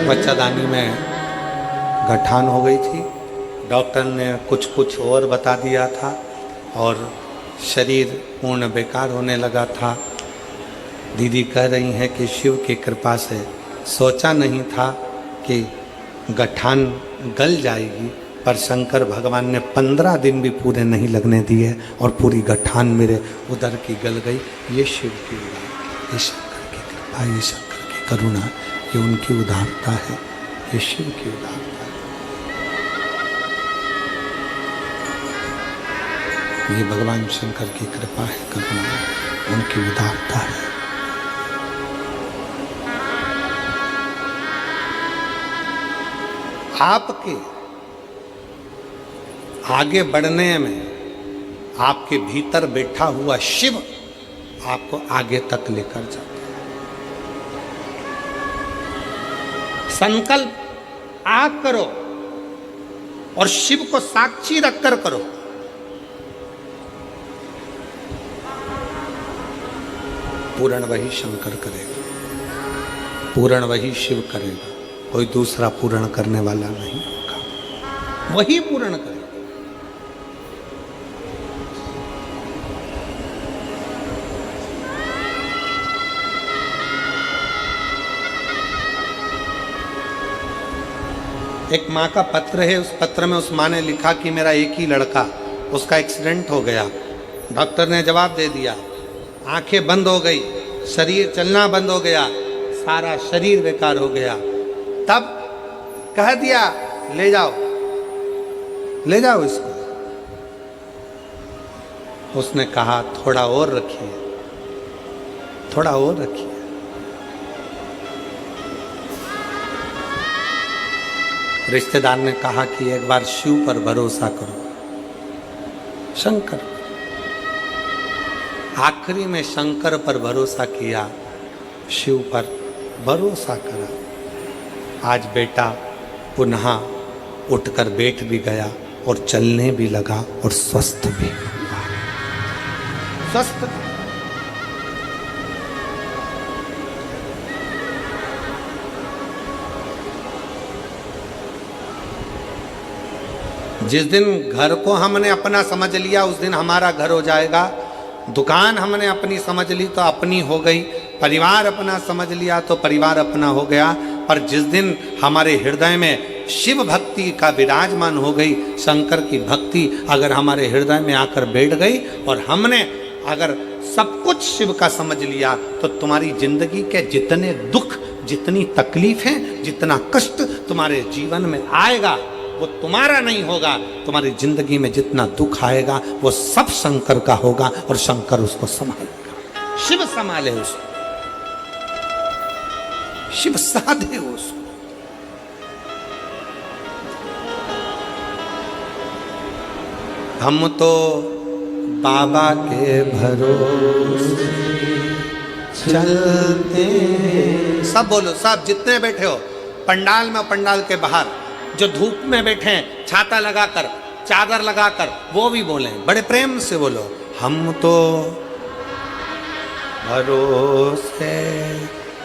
Speaker 1: बच्चादानी में गठान हो गई थी, डॉक्टर ने कुछ कुछ और बता दिया था और शरीर पूर्ण बेकार होने लगा था। दीदी कह रही हैं कि शिव की कृपा से सोचा नहीं था कि गठान गल जाएगी, पर शंकर भगवान ने 15 दिन भी पूरे नहीं लगने दिए और पूरी गठान मेरे उदर की गल गई। ये शिव की उदारता, ये शंकर की कृपा, ये शंकर की करुणा, ये उनकी उदारता है, ये शिव की उदारता है। ये भगवान शंकर की कृपा है, करुणा है, उनकी उदारता है। आपके आगे बढ़ने में आपके भीतर बैठा हुआ शिव आपको आगे तक लेकर जाता है। संकल्प आप करो और शिव को साक्षी रखकर करो। पूर्ण वही शंकर करेगा, पूर्ण वही शिव करेगा, कोई दूसरा पूर्ण करने वाला नहीं होगा, वही पूर्ण करेगा। एक माँ का पत्र है, उस पत्र में उस माँ ने लिखा कि मेरा एक ही लड़का, उसका एक्सीडेंट हो गया। डॉक्टर ने जवाब दे दिया, आंखें बंद हो गई, शरीर चलना बंद हो गया, सारा शरीर बेकार हो गया। तब कह दिया ले जाओ, ले जाओ इसको। उसने कहा थोड़ा और रखिए, थोड़ा और रखिए। रिश्तेदार ने कहा कि एक बार शिव पर भरोसा करो, शंकर। आखिरी में शंकर पर भरोसा किया, शिव पर भरोसा करा। आज बेटा पुनः उठकर बैठ भी गया और चलने भी लगा और स्वस्थ भी हुआ। स्वस्थ। जिस दिन घर को हमने अपना समझ लिया उस दिन हमारा घर हो जाएगा। दुकान हमने अपनी समझ ली तो अपनी हो गई, परिवार अपना समझ लिया तो परिवार अपना हो गया। पर जिस दिन हमारे हृदय में शिव भक्ति का विराजमान हो गई, शंकर की भक्ति अगर हमारे हृदय में आकर बैठ गई और हमने अगर सब कुछ शिव का समझ लिया, तो तुम्हारी जिंदगी के जितने दुख, जितनी तकलीफें, जितना कष्ट तुम्हारे जीवन में आएगा वो तुम्हारा नहीं होगा। तुम्हारी जिंदगी में जितना दुख आएगा वो सब शंकर का होगा और शंकर उसको संभालेगा। शिव संभाले उसको, शिव साधे उसको। हम तो बाबा के भरोसे चलते। सब बोलो, सब जितने बैठे हो पंडाल में, पंडाल के बाहर जो धूप में बैठे हैं, छाता लगाकर, चादर लगाकर, वो भी बोलें, बड़े प्रेम से बोलो, हम तो भरोसे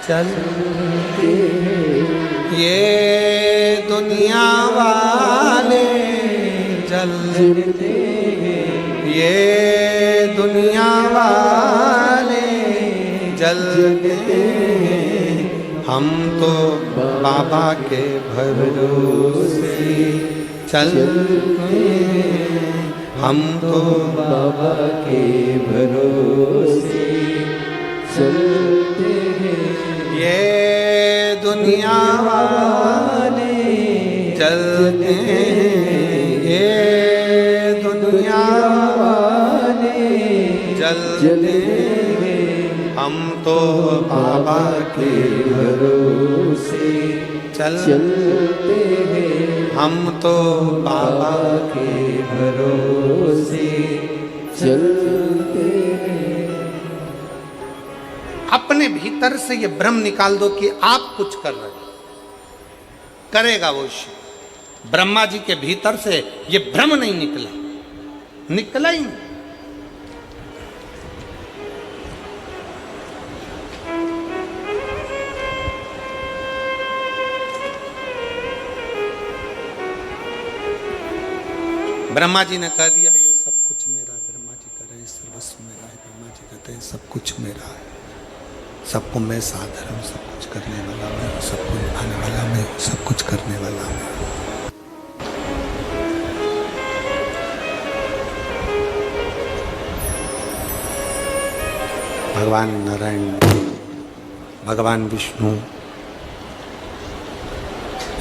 Speaker 1: चलते ये दुनिया वाले जलते, ये दुनिया वाले जलते, हम तो बाबा के भरोसे चलते, हम तो बाबा के भरोसे चलते हैं। ये दुनिया वाले चलते हैं, ये दुनिया वाले चलते हैं, हम तो बाबा के भरोसे चलते हैं, हम तो बाबा के भरोसे चलते हैं। अपने भीतर से ये भ्रम निकाल दो कि आप कुछ कर रहे हो, करेगा वो शिव। ब्रह्मा जी के भीतर से ये भ्रम नहीं निकला, निकला ही नहीं। ब्रह्मा जी ने कह दिया ये सब कुछ मेरा, ब्रह्मा जी कह रहे हैं सर्वस्व मेरा है, ब्रह्मा जी कहते हैं सब कुछ मेरा है, सबको मैं साधर हूँ, सब कुछ करने वाला मैं हूँ, सबको निभाने वाला मैं हूँ, सब कुछ करने वाला मैं हूँ। भगवान नारायण, भगवान विष्णु,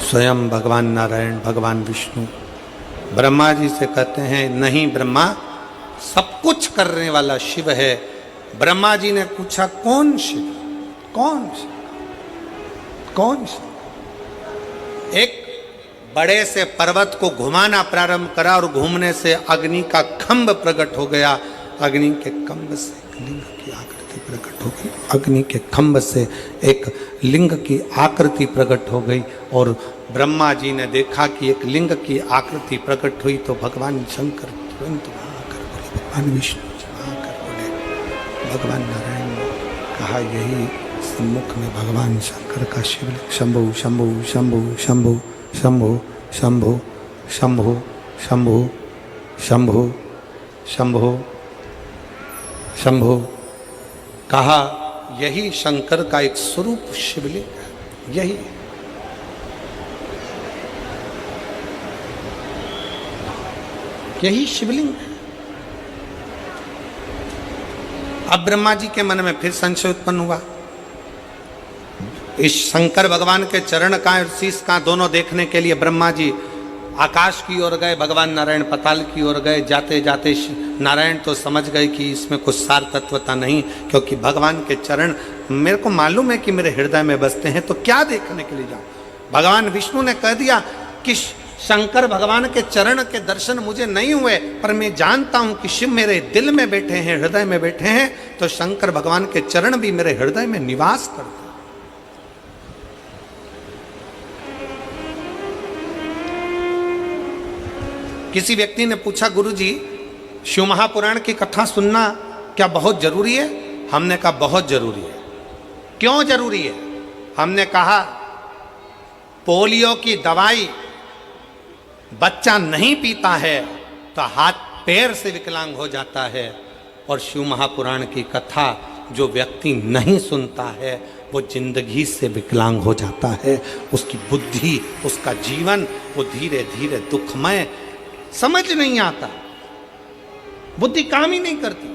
Speaker 1: स्वयं भगवान नारायण, भगवान विष्णु ब्रह्मा जी से कहते हैं नहीं ब्रह्मा, सब कुछ करने वाला शिव है। ब्रह्मा जी ने पूछा कौन शिव, कौन शिव, कौन शिव? एक बड़े से पर्वत को घुमाना प्रारंभ करा और घूमने से अग्नि का खंभ प्रकट हो गया। अग्नि के खंभ से एक लिंग की आकृति प्रकट हो गई। अग्नि के खंभ से एक लिंग की आकृति प्रकट हो गई और ब्रह्मा जी ने देखा कि एक लिंग की आकृति प्रकट हुई तो भगवान शंकर तुरंत वहां आकर बोले, भगवान विष्णु जी वहां आकर बोले, भगवान नारायण ने कहा यही सम्मुख में भगवान शंकर का शिवलिंग। शंभु शंभु शंभु शंभु शंभु शंभु शंभु शंभु शंभु शंभु शंभु कहा यही शंकर का एक स्वरूप शिवलिंग है। यही यही शिवलिंग है। अब ब्रह्मा जी के मन में फिर संशय उत्पन्न हुआ। इस शंकर भगवान के चरण का और शीश का दोनों देखने के लिए ब्रह्मा जी आकाश की ओर गए, भगवान नारायण पाताल की ओर गए। जाते जाते नारायण तो समझ गए कि इसमें कुछ सार तत्वता नहीं, क्योंकि भगवान के चरण मेरे को मालूम है कि मेरे हृदय में बसते हैं, तो क्या देखने के लिए जाऊं। भगवान विष्णु ने कह दिया कि शंकर भगवान के चरण के दर्शन मुझे नहीं हुए, पर मैं जानता हूं कि शिव मेरे दिल में बैठे हैं, हृदय में बैठे हैं, तो शंकर भगवान के चरण भी मेरे हृदय में निवास करते हैं। किसी व्यक्ति ने पूछा, गुरुजी शिव महापुराण की कथा सुनना क्या बहुत जरूरी है? हमने कहा बहुत जरूरी है। क्यों जरूरी है? हमने कहा पोलियो की दवाई बच्चा नहीं पीता है तो हाथ पैर से विकलांग हो जाता है, और शिव महापुराण की कथा जो व्यक्ति नहीं सुनता है वो जिंदगी से विकलांग हो जाता है। उसकी बुद्धि, उसका जीवन वो धीरे धीरे दुखमय, समझ नहीं आता, बुद्धि काम ही नहीं करती।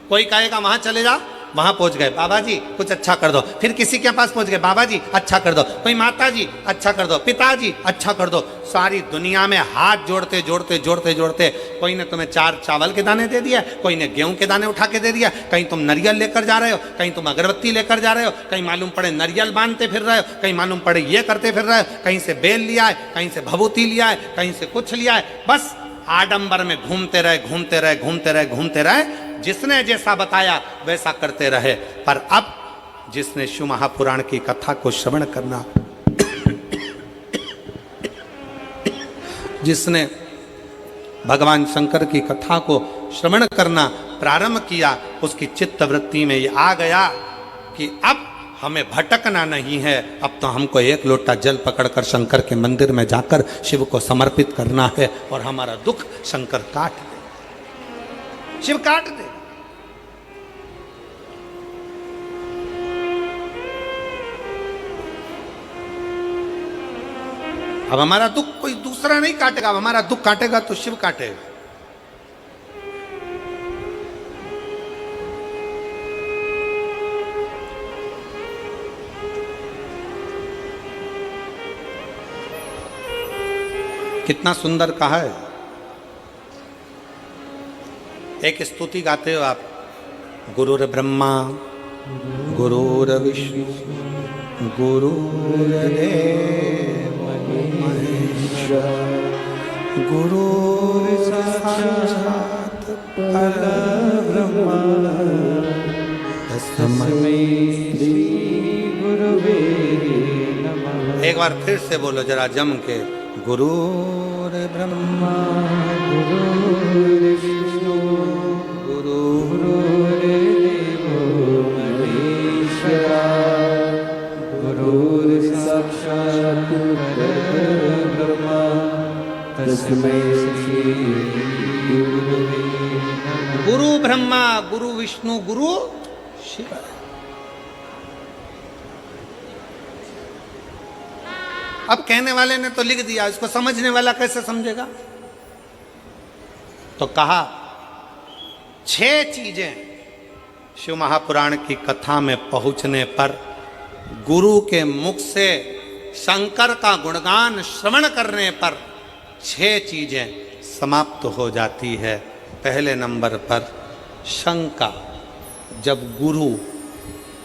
Speaker 1: कोई कहेगा वहां चले जा, वहां पहुंच गए, बाबा जी कुछ अच्छा कर दो, फिर किसी के पास पहुंच गए, बाबा जी अच्छा कर दो, कोई माता जी अच्छा कर दो, पिताजी अच्छा कर दो। सारी दुनिया में हाथ जोड़ते जोड़ते जोड़ते जोड़ते कोई ने तुम्हें 4 चावल के दाने दे दिया, कोई ने गेहूं के दाने उठा के दे दिया, कहीं तुम नारियल लेकर जा रहे हो, कहीं तुम अगरबत्ती लेकर जा रहे हो, कहीं मालूम पड़े नारियल बांधते फिर रहे हो, कहीं मालूम पड़े ये करते फिर रहे हो, कहीं से बेल लिया है, कहीं से भभूति लिया है, कहीं से कुछ लिया है। बस आडंबर में घूमते रहे घूमते रहे घूमते रहे घूमते रहे, जिसने जैसा बताया वैसा करते रहे। पर अब जिसने शिव महापुराण की कथा को श्रवण करना, जिसने भगवान शंकर की कथा को श्रवण करना प्रारंभ किया, उसकी चित्त वृत्ति में ये आ गया कि अब हमें भटकना नहीं है, अब तो हमको एक लोटा जल पकड़कर शंकर के मंदिर में जाकर शिव को समर्पित करना है, और हमारा दुख शंकर काट दे, शिव काट दे। अब हमारा दुख कोई दूसरा नहीं काटेगा, अब हमारा दुख काटेगा तो शिव काटेगा। कितना सुंदर कहा है। एक स्तुति गाते हो आप, गुरुर ब्रह्मा गुरुर विष्णु गुरुर्देव महेश्वर गुरुर साक्षात् परब्रह्म तस्मै श्री गुरुवे नमः। एक बार फिर से बोलो जरा जम के, गुरुर ब्रह्मा गुरुर्विष्णु गुरुर्देवो महेश्वरा गुरुर्साक्षात् परब्रह्म तस्मै श्री गुरुवे नमः। गुरु ब्रह्मा गुरु विष्णु गुरु शिव। अब कहने वाले ने तो लिख दिया, इसको समझने वाला कैसे समझेगा? तो कहा 6 चीजें शिव महापुराण की कथा में पहुंचने पर, गुरु के मुख से शंकर का गुणगान श्रवण करने पर 6 चीजें समाप्त हो जाती है। पहले नंबर पर शंका। जब गुरु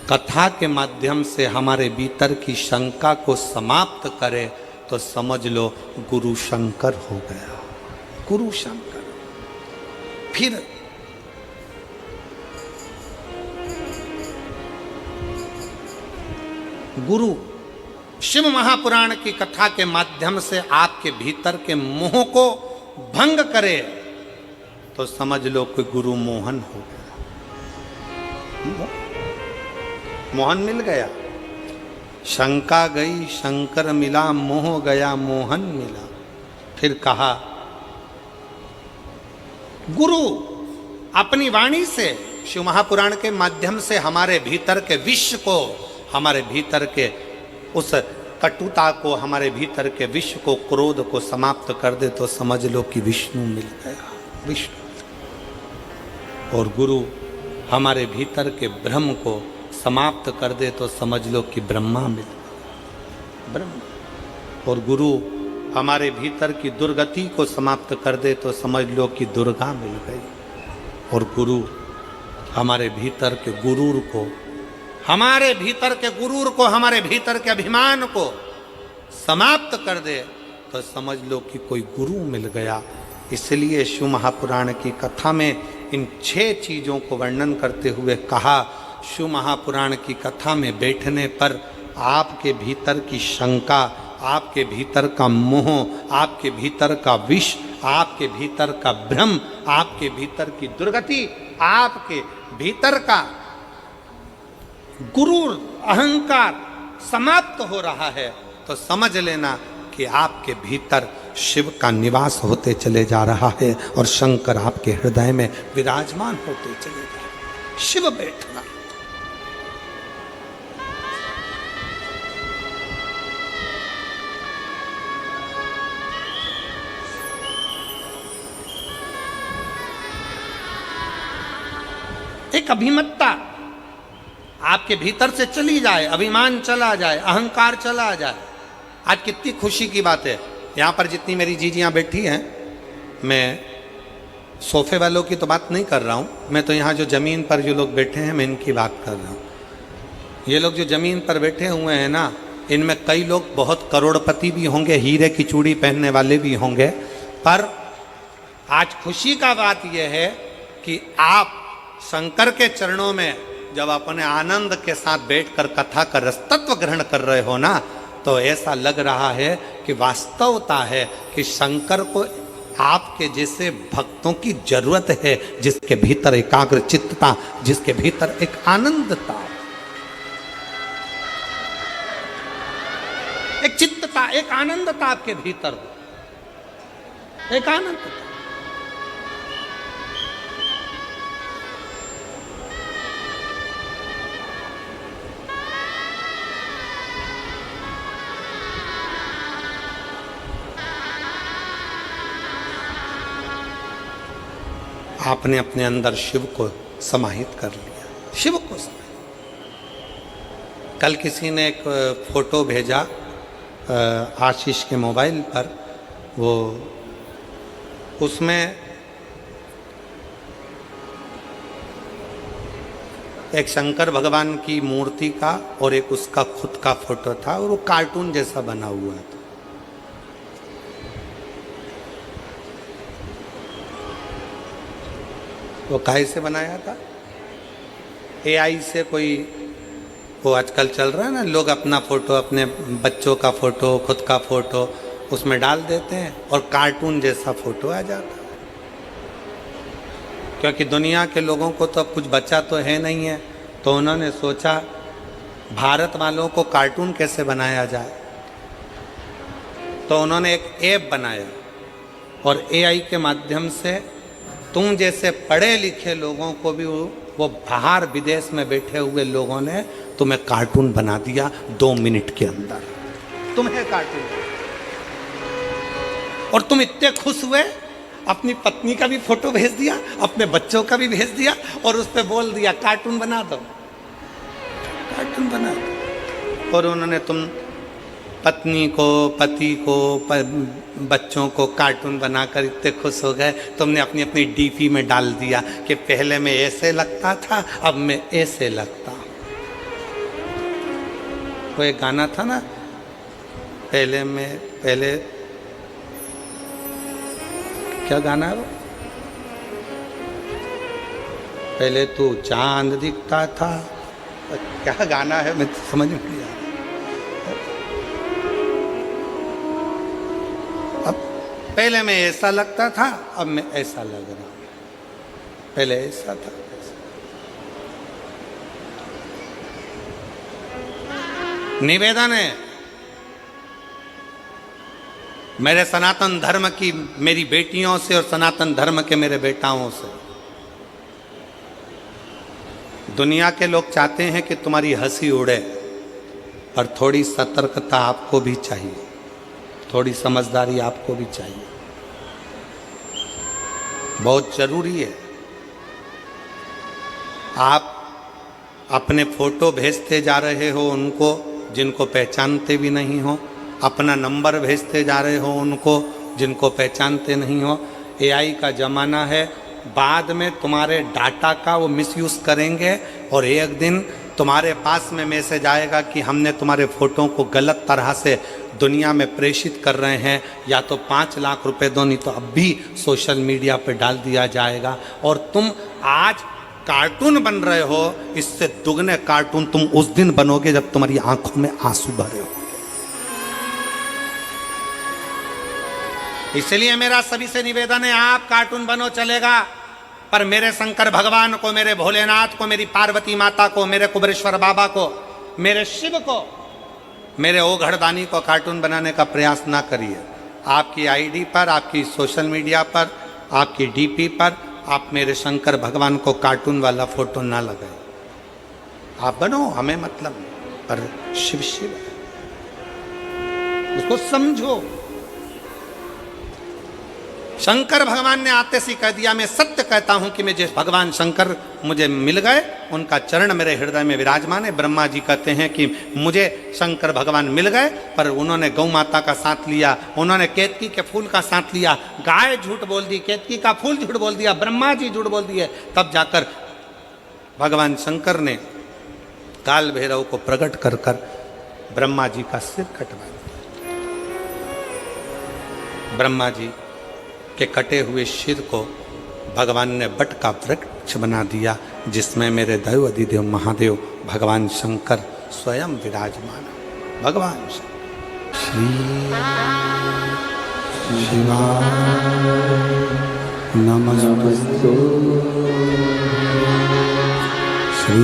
Speaker 1: कथा के माध्यम से हमारे भीतर की शंका को समाप्त करे तो समझ लो गुरु शंकर हो गया, गुरु शंकर। फिर गुरु शिव महापुराण की कथा के माध्यम से आपके भीतर के मोह को भंग करे तो समझ लो कि गुरु मोहन हो गया, मोहन मिल गया। शंका गई शंकर मिला, मोह गया मोहन मिला। फिर कहा गुरु अपनी वाणी से शिव महापुराण के माध्यम से हमारे भीतर के विष को, हमारे भीतर के उस कटुता को, हमारे भीतर के विष को, क्रोध को समाप्त कर दे तो समझ लो कि विष्णु मिल गया, विष्णु। और गुरु हमारे भीतर के भ्रम को समाप्त कर दे तो समझ लो कि ब्रह्मा मिल गया, ब्रह्मा। और गुरु हमारे भीतर की दुर्गति को समाप्त कर दे तो समझ लो कि दुर्गा मिल गई। और गुरु हमारे भीतर के गुरूर को, हमारे भीतर के गुरूर को, हमारे भीतर के अभिमान को समाप्त कर दे तो समझ लो कि कोई गुरु मिल गया। इसलिए शिव महापुराण की कथा में इन 6 चीज़ों को वर्णन करते हुए कहा, शिव महापुराण की कथा में बैठने पर आपके भीतर की शंका, आपके भीतर का मोह, आपके भीतर का विष, आपके भीतर का भ्रम, आपके भीतर की दुर्गति, आपके भीतर का गुरूर अहंकार समाप्त हो रहा है तो समझ लेना कि आपके भीतर शिव का निवास होते चले जा रहा है और शंकर आपके हृदय में विराजमान होते चले जा रहे हैं। शिव बैठना। एक अभिमत्ता आपके भीतर से चली जाए, अभिमान चला जाए, अहंकार चला जाए। आज कितनी खुशी की बात है, यहाँ पर जितनी मेरी जीजियाँ बैठी हैं, मैं सोफे वालों की तो बात नहीं कर रहा हूँ, मैं तो यहाँ जो ज़मीन पर जो लोग बैठे हैं मैं इनकी बात कर रहा हूँ। ये लोग जो ज़मीन पर बैठे हुए हैं ना, इनमें कई लोग बहुत करोड़पति भी होंगे, हीरे की चूड़ी पहनने वाले भी होंगे, पर आज खुशी का बात यह है कि आप शंकर के चरणों में जब अपने आनंद के साथ बैठकर कथा का रसतत्व ग्रहण कर रहे हो ना, तो ऐसा लग रहा है कि वास्तवता है कि शंकर को आपके जैसे भक्तों की जरूरत है, जिसके भीतर एकाग्र चित्तता, जिसके भीतर एक आनंदता, एक चित्तता, एक आनंदता आपके भीतर हो, एक आनंदता। आपने अपने अंदर शिव को समाहित कर लिया, शिव को समाहित। कल किसी ने एक फोटो भेजा आशीष के मोबाइल पर, वो उसमें एक शंकर भगवान की मूर्ति का और एक उसका खुद का फोटो था और वो कार्टून जैसा बना हुआ था। वो काहे से बनाया था? AI से कोई, वो आजकल चल रहा है ना, लोग अपना फोटो, अपने बच्चों का फोटो, खुद का फोटो उसमें डाल देते हैं और कार्टून जैसा फोटो आ जाता है। क्योंकि दुनिया के लोगों को तो अब कुछ बचा तो है नहीं है, तो उन्होंने सोचा भारत वालों को कार्टून कैसे बनाया जाए, तो उन्होंने एक ऐप बनाया और AI के माध्यम से तुम जैसे पढ़े लिखे लोगों को भी वो बाहर विदेश में बैठे हुए लोगों ने तुम्हें कार्टून बना दिया 2 मिनट के अंदर, तुम्हें कार्टून। और तुम इतने खुश हुए, अपनी पत्नी का भी फोटो भेज दिया, अपने बच्चों का भी भेज दिया और उस पर बोल दिया कार्टून बना दो, कार्टून बना दो। और उन्होंने पत्नी को, पति को, बच्चों को कार्टून बनाकर इतने खुश हो गए, तुमने अपनी अपनी डीपी में डाल दिया कि पहले मैं ऐसे लगता था, अब मैं ऐसे लगता हूं। वो एक गाना था ना, पहले क्या गाना है वो? पहले तो चांद दिखता था, क्या गाना है मैं समझ में नहीं आ रहा। अब पहले मैं ऐसा लगता था, अब मैं ऐसा लग रहा हूं, पहले ऐसा था। निवेदन है मेरे सनातन धर्म की मेरी बेटियों से और सनातन धर्म के मेरे बेटाओं से, दुनिया के लोग चाहते हैं कि तुम्हारी हंसी उड़े, पर थोड़ी सतर्कता आपको भी चाहिए, थोड़ी समझदारी आपको भी चाहिए, बहुत जरूरी है। आप अपने फोटो भेजते जा रहे हो उनको जिनको पहचानते भी नहीं हो, अपना नंबर भेजते जा रहे हो उनको जिनको पहचानते नहीं हो। एआई का ज़माना है, बाद में तुम्हारे डाटा का वो मिसयूज़ करेंगे और एक दिन तुम्हारे पास में मैसेज आएगा कि हमने तुम्हारे फ़ोटो को गलत तरह से दुनिया में प्रेषित कर रहे हैं, या तो 5 लाख रुपए दो, नहीं तो अब भी सोशल मीडिया पे डाल दिया जाएगा। और तुम आज कार्टून बन रहे हो, इससे दुगने कार्टून तुम उस दिन बनोगे जब तुम्हारी आंखों में आंसू भरे हो। इसलिए मेरा सभी से निवेदन है, आप कार्टून बनो चलेगा, पर मेरे शंकर भगवान को, मेरे भोलेनाथ को, मेरी पार्वती माता को, मेरे कुबेरेश्वर बाबा को, मेरे शिव को, मेरे ओघड़दानी को कार्टून बनाने का प्रयास ना करिए। आपकी आईडी पर, आपकी सोशल मीडिया पर, आपकी डीपी पर आप मेरे शंकर भगवान को कार्टून वाला फोटो ना लगाए। आप बनो, हमें मतलब नहीं, पर शिव शिव है, उसको समझो। शंकर भगवान ने आते सी कह दिया, मैं सत्य कहता हूं कि मैं जिस भगवान शंकर मुझे मिल गए, उनका चरण मेरे हृदय में विराजमान है। ब्रह्मा जी कहते हैं कि मुझे शंकर भगवान मिल गए, पर उन्होंने गौ माता का साथ लिया, उन्होंने केतकी के फूल का साथ लिया, गाय झूठ बोल दी, केतकी का फूल झूठ बोल दिया, ब्रह्मा जी झूठ बोल दिए, तब जाकर भगवान शंकर ने काल भैरव को प्रकट कर कर ब्रह्मा जी का सिर कटवा दिया। ब्रह्मा जी के कटे हुए सिर को भगवान ने बट का वृक्ष बना दिया, जिसमें मेरे दैव अधिदेव महादेव भगवान शंकर स्वयं विराजमान है। भगवान श्री शिवाय नमस्तु, श्री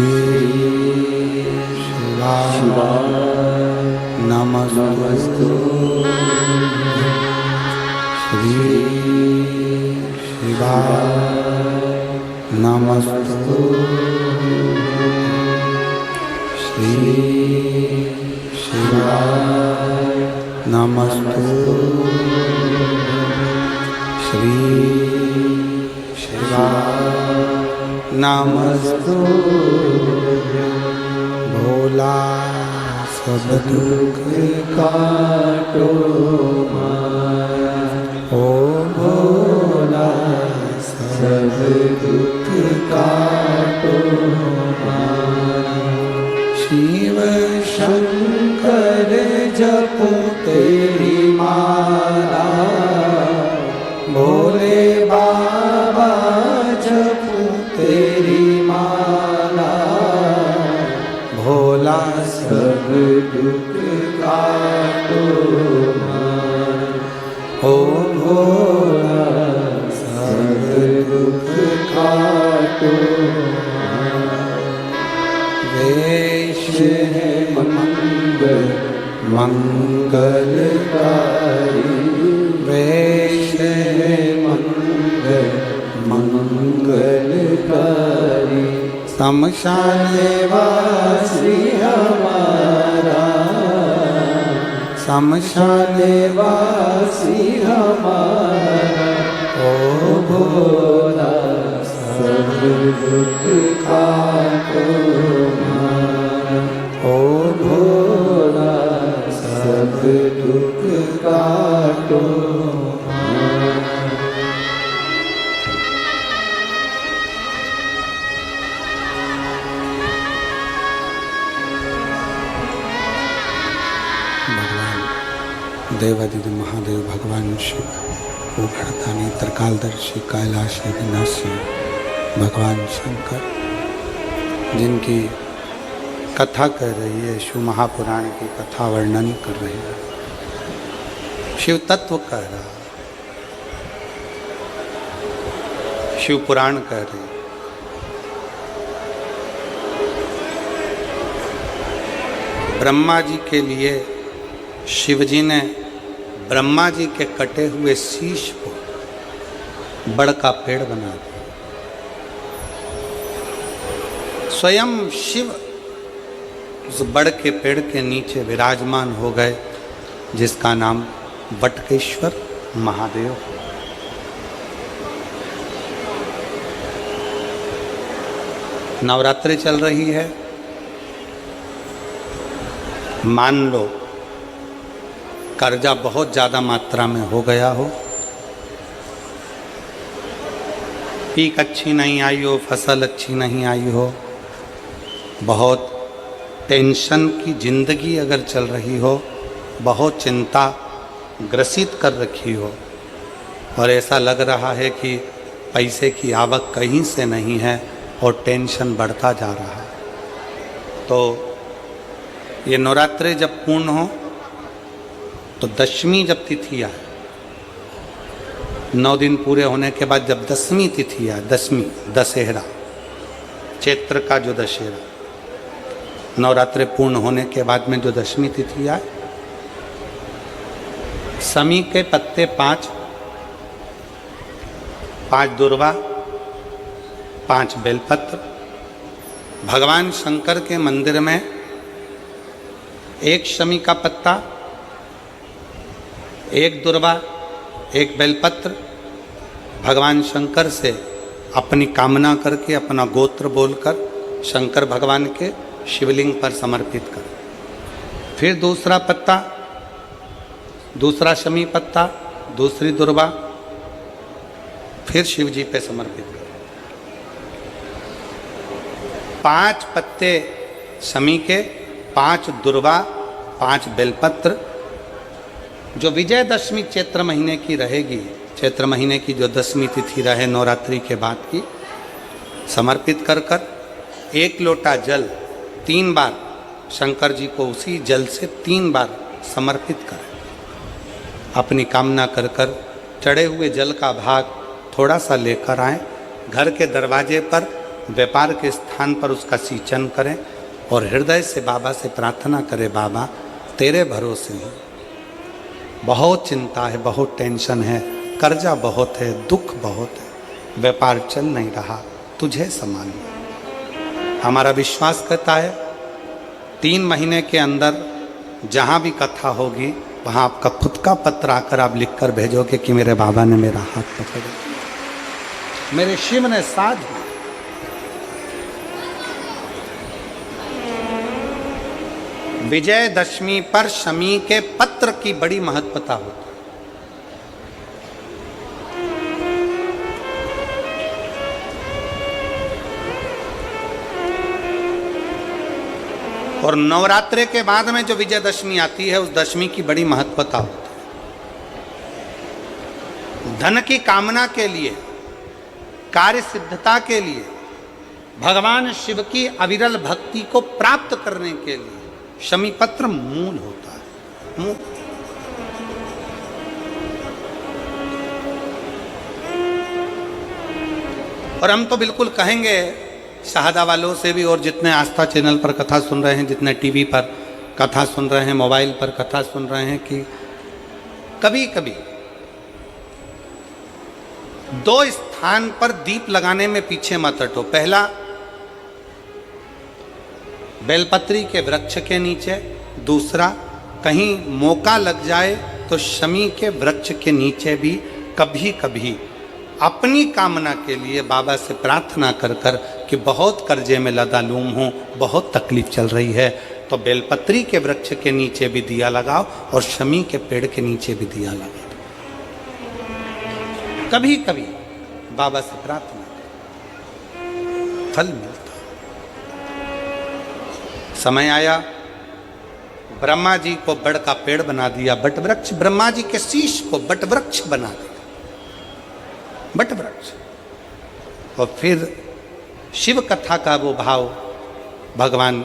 Speaker 1: शिवाय नमस्तु, श्री शिवाय नमस्तु, श्री शिवाय नमस्तु, श्री शिवाय नमस्तु। भोला सब दुख काटो ओ भोला सब दुख काटो, शिव शंकर जपो तेरी माला, भोले बाबा जपो तेरी माला, भोला सब दुख काटो ओ भोला सब दुख काटो। वेश है मंगल मंगलकारी, वेश है मंगल मंगलकारी, शमशान वासी हमारा, शमशान वासी हमारा, ओ भोला सब दुख काटो, ओ भोला सब देवादिदेव महादेव भगवान शिव, उघड़दानी त्रिकालदर्शी कैलाश विनाशी भगवान शंकर, जिनकी कथा कर रही है, शिव महापुराण की कथा वर्णन कर रही है, शिव तत्व कह रहा, शिव पुराण कह रही। ब्रह्मा जी के लिए शिव जी ने ब्रह्मा जी के कटे हुए शीश को बड़ का पेड़ बना दिया। स्वयं शिव उस बड़ के पेड़ के नीचे विराजमान हो गए, जिसका नाम वटकेश्वर महादेव। नवरात्रि चल रही है, मान लो कर्जा बहुत ज़्यादा मात्रा में हो गया हो, पीक अच्छी नहीं आई हो, फसल अच्छी नहीं आई हो, बहुत टेंशन की जिंदगी अगर चल रही हो, बहुत चिंता ग्रसित कर रखी हो और ऐसा लग रहा है कि पैसे की आवक कहीं से नहीं है और टेंशन बढ़ता जा रहा है, तो ये नवरात्रि जब पूर्ण हो तो दशमी जब तिथि आए, 9 दिन पूरे होने के बाद जब दसवीं तिथि आए, दसवीं दशहरा, चैत्र का जो दशहरा, नवरात्रि पूर्ण होने के बाद में जो दशमी तिथि आए, समी के पत्ते 5 दुर्वा, 5 बेलपत्र, भगवान शंकर के मंदिर में 1 शमी का पत्ता, 1 दुर्वा, 1 बेलपत्र, भगवान शंकर से अपनी कामना करके, अपना गोत्र बोलकर शंकर भगवान के शिवलिंग पर समर्पित कर। फिर दूसरा पत्ता, दूसरा शमी पत्ता, दूसरी दुर्वा, फिर शिव जी पे समर्पित कर। 5 पत्ते शमी के, 5 दुर्वा, 5 बेलपत्र, जो विजयदशमी चैत्र महीने की रहेगी, चैत्र महीने की जो दसवीं तिथि रहे नवरात्रि के बाद की, समर्पित कर कर 1 लोटा जल 3 बार शंकर जी को उसी जल से 3 बार समर्पित करें। अपनी कामना कर कर चढ़े हुए जल का भाग थोड़ा सा लेकर आएं, घर के दरवाजे पर, व्यापार के स्थान पर उसका सिंचन करें और हृदय से बाबा से प्रार्थना करें, बाबा तेरे भरोसे ही बहुत चिंता है, बहुत टेंशन है, कर्जा बहुत है, दुख बहुत है, व्यापार चल नहीं रहा, तुझे संभालना। हमारा विश्वास कहता है 3 महीने के अंदर जहाँ भी कथा होगी वहाँ आपका खुद का पत्र आकर आप लिख कर भेजोगे कि मेरे बाबा ने मेरा हाथ पकड़ा, मेरे शिव ने साथ दिया। विजयदशमी पर शमी के पत्र की बड़ी महत्वता होती है। और नवरात्रि के बाद में जो विजयदशमी आती है, उस दशमी की बड़ी महत्वता होती है। धन की कामना के लिए, कार्य सिद्धता के लिए, भगवान शिव की अविरल भक्ति को प्राप्त करने के लिए शमी पत्र मूल होता है, मूल। और हम तो बिल्कुल कहेंगे शहादा वालों से भी, और जितने आस्था चैनल पर कथा सुन रहे हैं, जितने टीवी पर कथा सुन रहे हैं, मोबाइल पर कथा सुन रहे हैं, कि कभी कभी 2 स्थान पर दीप लगाने में पीछे मत हटो। पहला, बेलपत्री के वृक्ष के नीचे। दूसरा, कहीं मौका लग जाए तो शमी के वृक्ष के नीचे भी कभी कभी अपनी कामना के लिए बाबा से प्रार्थना कर कर कि बहुत कर्जे में लदालूम हूँ, बहुत तकलीफ चल रही है, तो बेलपत्री के वृक्ष के नीचे भी दिया लगाओ और शमी के पेड़ के नीचे भी दिया लगाओ। कभी कभी बाबा से प्रार्थना फल मिलता। समय आया ब्रह्मा जी को बड़ का पेड़ बना दिया, बट वृक्ष। ब्रह्मा जी के शीश को बट वृक्ष बना दिया, बट वृक्ष। और फिर शिव कथा का वो भाव, भगवान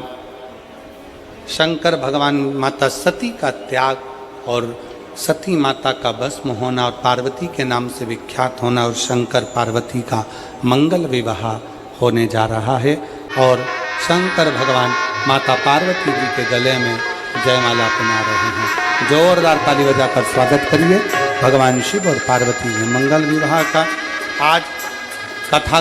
Speaker 1: शंकर, भगवान माता सती का त्याग और सती माता का भस्म होना और पार्वती के नाम से विख्यात होना और शंकर पार्वती का मंगल विवाह होने जा रहा है। और शंकर भगवान माता पार्वती जी के गले में जयमाला पहना रहे हैं। जोरदार ताली बजाकर स्वागत करिए भगवान शिव और पार्वती के मंगल विवाह का। आज कथा का